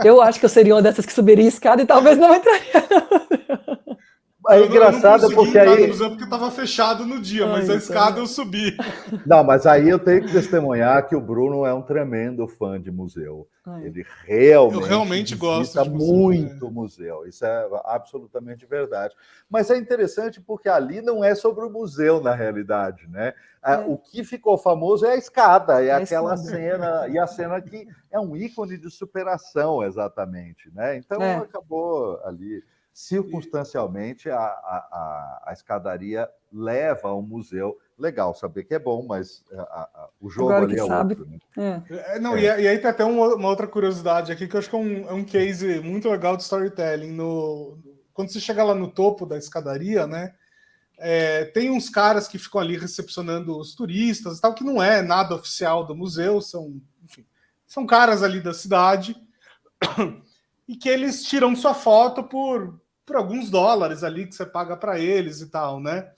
[SPEAKER 3] Eu acho que eu seria uma dessas que subiria a escada e talvez não entraria.
[SPEAKER 2] É engraçado porque aí...
[SPEAKER 1] porque estava fechado no dia, mas a escada eu subi.
[SPEAKER 2] Não, mas aí eu tenho que testemunhar que o Bruno é um tremendo fã de museu. Ele realmente
[SPEAKER 1] gosta
[SPEAKER 2] muito museu. Isso é absolutamente verdade. Mas é interessante porque ali não é sobre o museu, na realidade, né? O que ficou famoso é a escada, aquela cena, e a cena que é um ícone de superação, exatamente, né? Então acabou ali... Circunstancialmente, a escadaria leva ao museu. Legal saber que é bom, mas o jogo agora ali é outro. Né?
[SPEAKER 1] E aí tem até uma outra curiosidade aqui, que eu acho que é um case muito legal de storytelling. Quando você chega lá no topo da escadaria, né, tem uns caras que ficam ali recepcionando os turistas, tal, que não é nada oficial do museu, são, enfim, São caras ali da cidade e que eles tiram sua foto por alguns dólares ali que você paga para eles e tal, né?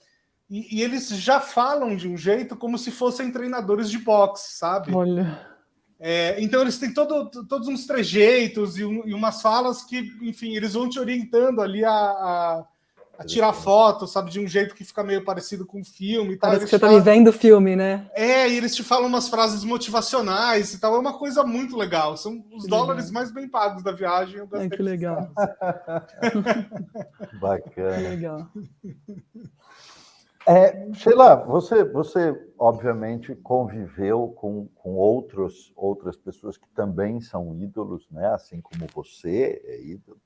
[SPEAKER 1] E eles já falam de um jeito como se fossem treinadores de boxe, sabe?
[SPEAKER 3] Olha.
[SPEAKER 1] Então eles têm todos uns trejeitos e umas falas que, enfim, eles vão te orientando ali a tirar foto, sabe? De um jeito que fica meio parecido com o filme e tal.
[SPEAKER 3] Parece que você tá vivendo o filme, né?
[SPEAKER 1] E eles te falam umas frases motivacionais e tal. É uma coisa muito legal. São os dólares mais bem pagos da viagem. Eu gostei
[SPEAKER 3] que legal.
[SPEAKER 2] Bacana.
[SPEAKER 3] Que legal.
[SPEAKER 2] Sheila, você obviamente conviveu com outras pessoas que também são ídolos, né? Assim como você é ídolo,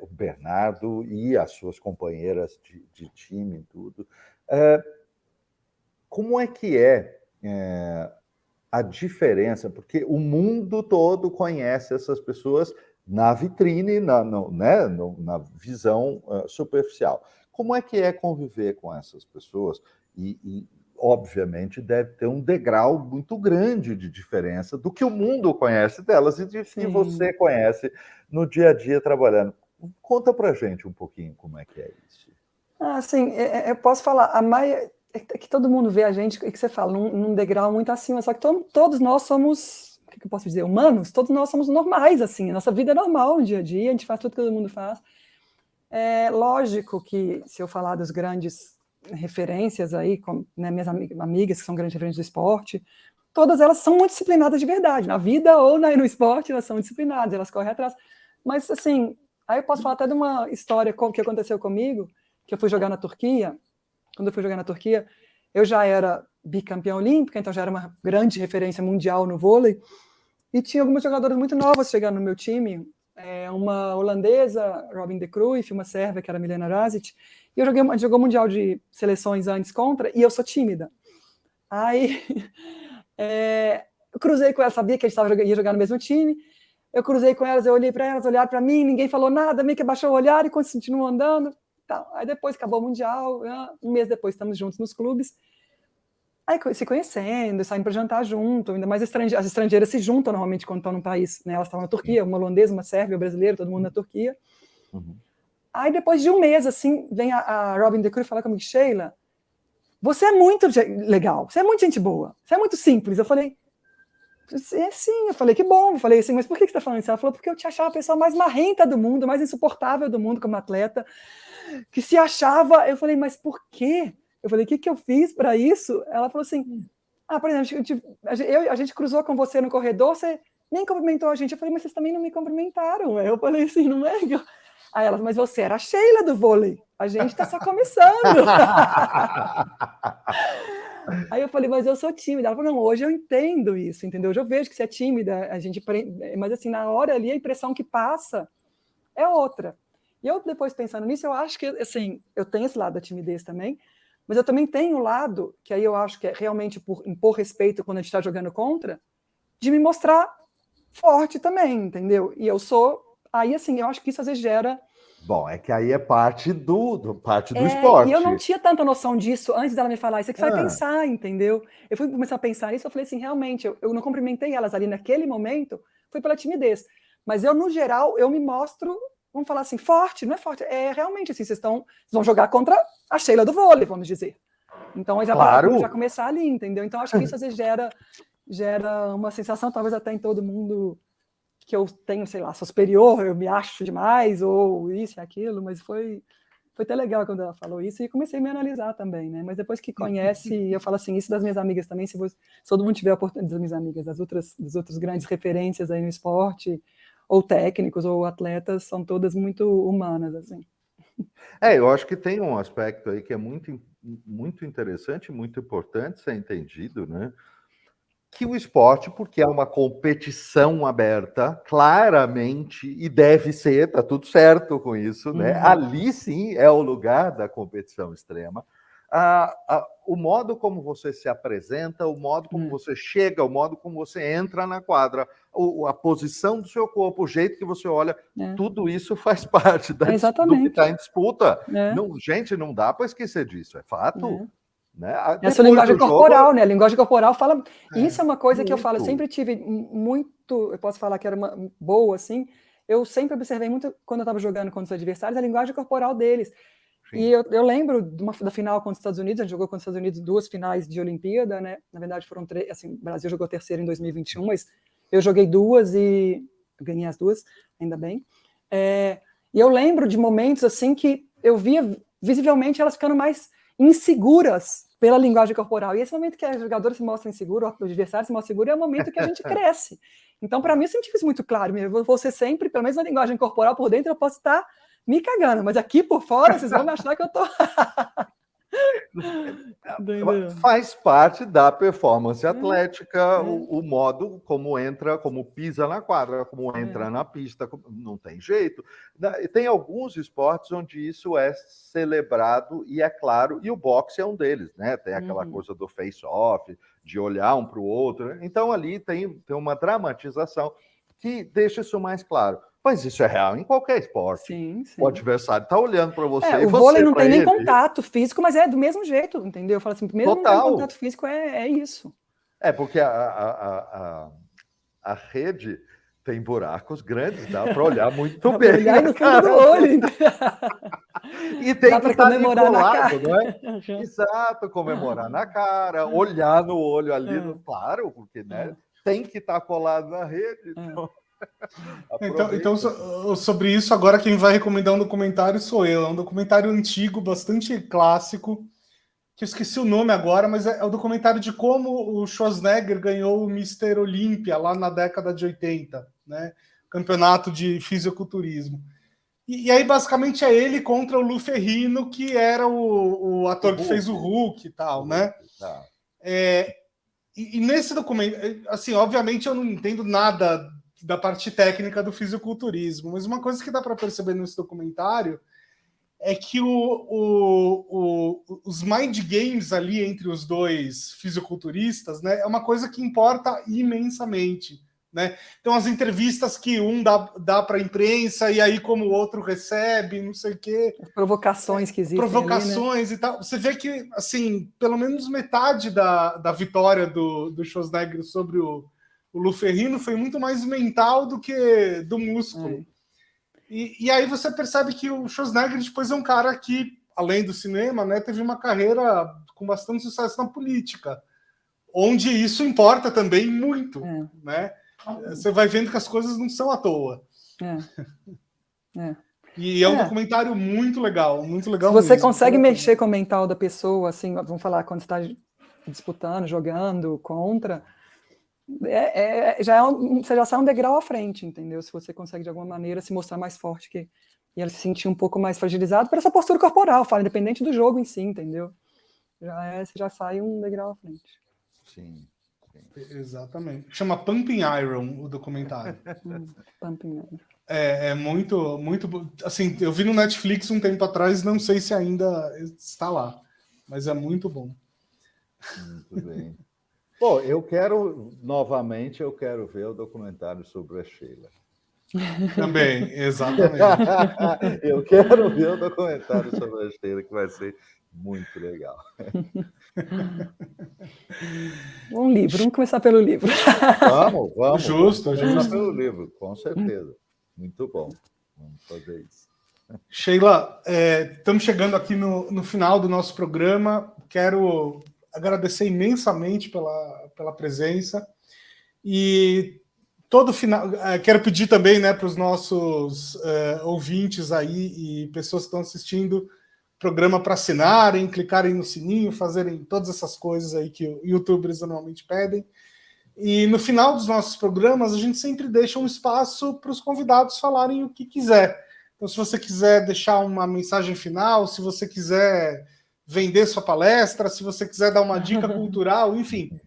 [SPEAKER 2] o Bernardo e as suas companheiras de time e tudo. Como é que a diferença? Porque o mundo todo conhece essas pessoas na vitrine, na visão superficial. Como é que é conviver com essas pessoas? E, obviamente, deve ter um degrau muito grande de diferença do que o mundo conhece delas e de que você conhece no dia a dia trabalhando. Conta pra gente um pouquinho como é que é isso.
[SPEAKER 3] Assim, eu posso falar, é que todo mundo vê a gente, que você fala, num degrau muito acima, só que todos nós somos, o que eu posso dizer, humanos, todos nós somos normais, assim, a nossa vida é normal no dia a dia, a gente faz tudo que todo mundo faz. É lógico que, se eu falar das grandes referências aí, como, né, minhas amigas que são grandes referências do esporte, todas elas são muito disciplinadas de verdade, na vida ou no esporte elas são disciplinadas, elas correm atrás, mas assim, aí eu posso falar até de uma história que aconteceu comigo, que eu fui jogar na Turquia. Quando eu fui jogar na Turquia, eu já era bicampeã olímpica, então já era uma grande referência mundial no vôlei, e tinha algumas jogadoras muito novas chegando no meu time, uma holandesa, Robin de Cruyff, uma sérvia, que era Milena Razic, e a gente jogou mundial de seleções antes contra, e eu sou tímida. Aí, eu cruzei com elas, sabia que a gente ia jogar no mesmo time, eu cruzei com elas, eu olhei para elas, olharam para mim, ninguém falou nada, meio que abaixou o olhar e continuou andando. Tal. Aí depois acabou o Mundial, um mês depois estamos juntos nos clubes, aí se conhecendo, saindo para jantar junto, ainda mais as estrangeiras se juntam normalmente quando estão num país, né? Elas estavam na Turquia, uma holandesa, uma sérvia, um brasileiro, todo mundo na Turquia. Uhum. Aí depois de um mês, assim, vem a Robin de Cruyff falar comigo, Sheila, você é muito legal, você é muito gente boa, você é muito simples. Eu falei, sim, eu falei, que bom. Eu falei assim, mas por que você está falando isso? Ela falou, porque eu te achava a pessoa mais marrenta do mundo, mais insuportável do mundo como atleta, que se achava. Eu falei, mas por quê? Eu falei, o que eu fiz para isso? Ela falou assim, por exemplo, a gente cruzou com você no corredor, você nem cumprimentou a gente. Eu falei, mas vocês também não me cumprimentaram. Eu falei assim, não é? Aí ela, mas você era a Sheila do vôlei, a gente está só começando. Aí eu falei, mas eu sou tímida. Ela falou, não, hoje eu entendo isso, entendeu? Hoje eu vejo que você é tímida, mas assim, na hora ali, a impressão que passa é outra. E eu, depois pensando nisso, eu acho que, assim, eu tenho esse lado da timidez também, mas eu também tenho o lado, que aí eu acho que é realmente por impor respeito quando a gente está jogando contra, de me mostrar forte também, entendeu? E eu sou... Aí, assim, eu acho que isso às vezes gera...
[SPEAKER 2] Bom, é que aí é parte do esporte.
[SPEAKER 3] E eu não tinha tanta noção disso antes dela me falar. Isso é que você vai pensar, entendeu? Eu fui começar a pensar nisso, eu falei assim, realmente, eu não cumprimentei elas ali naquele momento, foi pela timidez. Mas eu, no geral, eu me mostro, vamos falar assim, forte, não é forte, é realmente assim, vocês vão jogar contra a Sheila do vôlei, vamos dizer. Então, já começar ali, entendeu? Então, acho que isso às vezes gera uma sensação, talvez até em todo mundo, que eu tenho, sei lá, sou superior, eu me acho demais, ou isso e aquilo, mas foi até legal quando ela falou isso, e comecei a me analisar também, né? Mas depois que conhece, eu falo assim, isso das minhas amigas também, se todo mundo tiver a oportunidade, das minhas amigas, das outras grandes referências aí no esporte, ou técnicos, ou atletas, são todas muito humanas, assim.
[SPEAKER 2] Eu acho que tem um aspecto aí que é muito, muito interessante, muito importante ser entendido, né? Que o esporte, porque é uma competição aberta, claramente, e deve ser, tá tudo certo com isso, né? Ali sim é o lugar da competição extrema. O modo como você se apresenta, o modo como você chega, o modo como você entra na quadra, a posição do seu corpo, o jeito que você olha, tudo isso faz parte do que está em disputa. Não, gente, não dá para esquecer disso, é fato. Né?
[SPEAKER 3] Essa linguagem corporal, né? A linguagem corporal fala... Isso é uma coisa
[SPEAKER 2] muito.
[SPEAKER 3] Que eu falo, eu sempre tive muito... Eu posso falar que era uma boa, assim. Eu sempre observei muito, quando eu estava jogando contra os adversários, a linguagem corporal deles. Sim. E eu lembro da final contra os Estados Unidos, a gente jogou contra os Estados Unidos 2 finais de Olimpíada, né? Na verdade foram 3, assim, o Brasil jogou terceiro em 2021, mas eu joguei 2 e ganhei as 2, ainda bem. E eu lembro de momentos assim que eu via visivelmente elas ficando mais inseguras pela linguagem corporal. E esse momento que a jogadora se mostra inseguro, o adversário se mostra seguro, é o momento que a gente cresce. Então, para mim, eu sempre tive isso muito claro. Eu vou ser sempre, pelo menos na linguagem corporal, por dentro eu posso estar me cagando, mas aqui por fora vocês vão me achar que eu tô...
[SPEAKER 2] Faz parte da performance atlética, o modo como entra, como pisa na quadra, como entra na pista, não tem jeito. Tem alguns esportes onde isso é celebrado e é claro, e o boxe é um deles, né? Tem aquela coisa do face-off, de olhar um para o outro. Então ali tem uma dramatização que deixa isso mais claro. Mas isso é real em qualquer esporte.
[SPEAKER 3] Sim.
[SPEAKER 2] O adversário está olhando para você. E
[SPEAKER 3] o vôlei não tem nem contato físico, mas é do mesmo jeito, entendeu? Eu falo assim, mesmo não tem contato físico, é isso.
[SPEAKER 2] Porque a rede tem buracos grandes, dá para olhar muito bem.
[SPEAKER 3] Dá olhar no fundo do olho.
[SPEAKER 2] E tem que estar colado, não é? Exato, comemorar na cara, olhar no olho ali, claro, porque né, tem que estar colado na rede.
[SPEAKER 1] Então, sobre isso, agora quem vai recomendar um documentário sou eu. É um documentário antigo, bastante clássico, que eu esqueci o nome agora, mas é o documentário de como o Schwarzenegger ganhou o Mr. Olympia lá na década de 80, né? Campeonato de fisiculturismo. E aí, basicamente, é ele contra o Lou Ferrigno, que era o ator que fez o Hulk e tal, né? E nesse documento, assim, obviamente eu não entendo nada da parte técnica do fisiculturismo, mas uma coisa que dá para perceber nesse documentário é que os mind games ali entre os dois fisiculturistas, né, é uma coisa que importa imensamente, né? Então as entrevistas que um dá para a imprensa e aí como o outro recebe, não sei o quê.
[SPEAKER 3] As provocações que existem
[SPEAKER 1] provocações ali, né? E tal. Você vê que, assim, pelo menos metade da vitória do Schwarzenegger sobre o Lou Ferrigno foi muito mais mental do que do músculo. E aí você percebe que o Schwarzenegger depois é um cara que, além do cinema, né, teve uma carreira com bastante sucesso na política, onde isso importa também muito, né? Você vai vendo que as coisas não são à toa. E é um documentário muito legal
[SPEAKER 3] Se você mesmo. Consegue mexer com o mental da pessoa, assim, vamos falar, quando você está disputando, jogando contra... você já sai um degrau à frente, entendeu? Se você consegue de alguma maneira se mostrar mais forte e ele se sentir um pouco mais fragilizado pela sua postura corporal, fala, independente do jogo em si, entendeu? Você já sai um degrau à frente.
[SPEAKER 2] Sim.
[SPEAKER 1] Exatamente. Chama Pumping Iron o documentário.
[SPEAKER 3] Pumping Iron.
[SPEAKER 1] É muito, muito. Assim, eu vi no Netflix um tempo atrás, não sei se ainda está lá, mas é muito bom.
[SPEAKER 2] Muito bem. Bom, eu quero ver o documentário sobre a Sheila.
[SPEAKER 1] Também, exatamente.
[SPEAKER 2] Eu quero ver o documentário sobre a Sheila, que vai ser muito legal.
[SPEAKER 3] Um livro, vamos começar pelo livro.
[SPEAKER 2] Vamos.
[SPEAKER 1] Justo.
[SPEAKER 2] Começar pelo livro, com certeza. Muito bom. Vamos fazer isso.
[SPEAKER 1] Sheila, estamos chegando aqui no final do nosso programa. Quero agradecer imensamente pela presença e todo final quero pedir também, né, para os nossos ouvintes aí e pessoas que estão assistindo o programa para assinarem, clicarem no sininho, fazerem todas essas coisas aí que os youtubers normalmente pedem. E no final dos nossos programas a gente sempre deixa um espaço para os convidados falarem o que quiser. Então, se você quiser deixar uma mensagem final, se você quiser vender sua palestra, se você quiser dar uma dica cultural, enfim,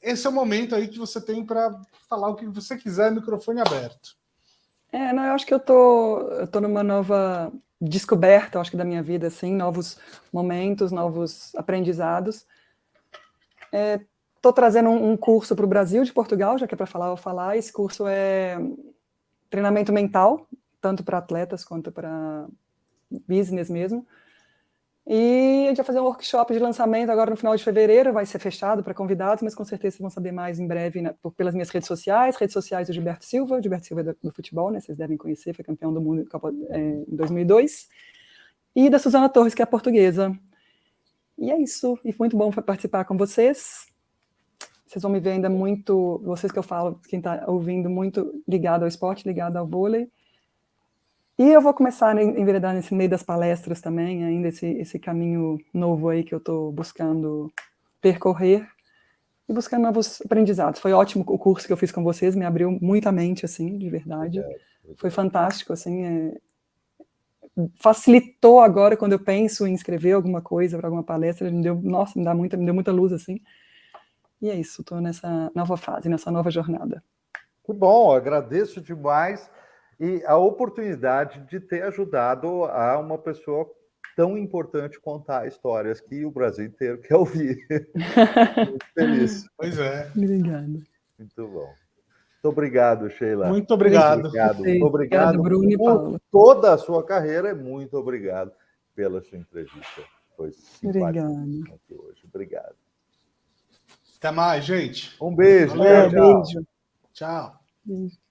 [SPEAKER 1] esse é o momento aí que você tem para falar o que você quiser, microfone aberto.
[SPEAKER 3] Eu acho que eu tô numa nova descoberta, acho que da minha vida, assim, novos momentos, novos aprendizados. Estou trazendo um curso para o Brasil, de Portugal, já que é para falar, eu vou falar. Esse curso é treinamento mental, tanto para atletas quanto para business mesmo. E a gente vai fazer um workshop de lançamento agora no final de fevereiro, vai ser fechado para convidados, mas com certeza vocês vão saber mais em breve pelas minhas redes sociais do Gilberto Silva. O Gilberto Silva é do futebol, né? Vocês devem conhecer, foi campeão do mundo em 2002. E da Suzana Torres, que é a portuguesa. E é isso, e foi muito bom participar com vocês. Vocês vão me ver ainda muito, vocês que eu falo, quem está ouvindo, muito ligado ao esporte, ligado ao vôlei. E eu vou começar a enveredar nesse meio das palestras também, ainda esse caminho novo aí que eu estou buscando percorrer e buscando novos aprendizados. Foi ótimo o curso que eu fiz com vocês, me abriu muito a mente, assim, de verdade. Obrigado. Foi fantástico, assim, facilitou agora quando eu penso em escrever alguma coisa para alguma palestra, me deu muita luz, assim. E é isso, estou nessa nova fase, nessa nova jornada.
[SPEAKER 2] Que bom, agradeço demais. E a oportunidade de ter ajudado a uma pessoa tão importante contar histórias que o Brasil inteiro quer ouvir. Muito feliz.
[SPEAKER 1] Pois é.
[SPEAKER 3] Obrigada.
[SPEAKER 2] Muito bom. Muito obrigado, Sheila.
[SPEAKER 1] Muito obrigado.
[SPEAKER 2] Muito obrigado
[SPEAKER 3] Bruno e Paulo.
[SPEAKER 2] Toda a sua carreira e muito obrigado pela sua entrevista. Foi simpático aqui hoje. Obrigado.
[SPEAKER 1] Até mais, gente.
[SPEAKER 2] Um beijo.
[SPEAKER 1] Valeu.
[SPEAKER 2] Tchau.
[SPEAKER 3] Beijo.
[SPEAKER 1] Tchau.
[SPEAKER 3] Beijo.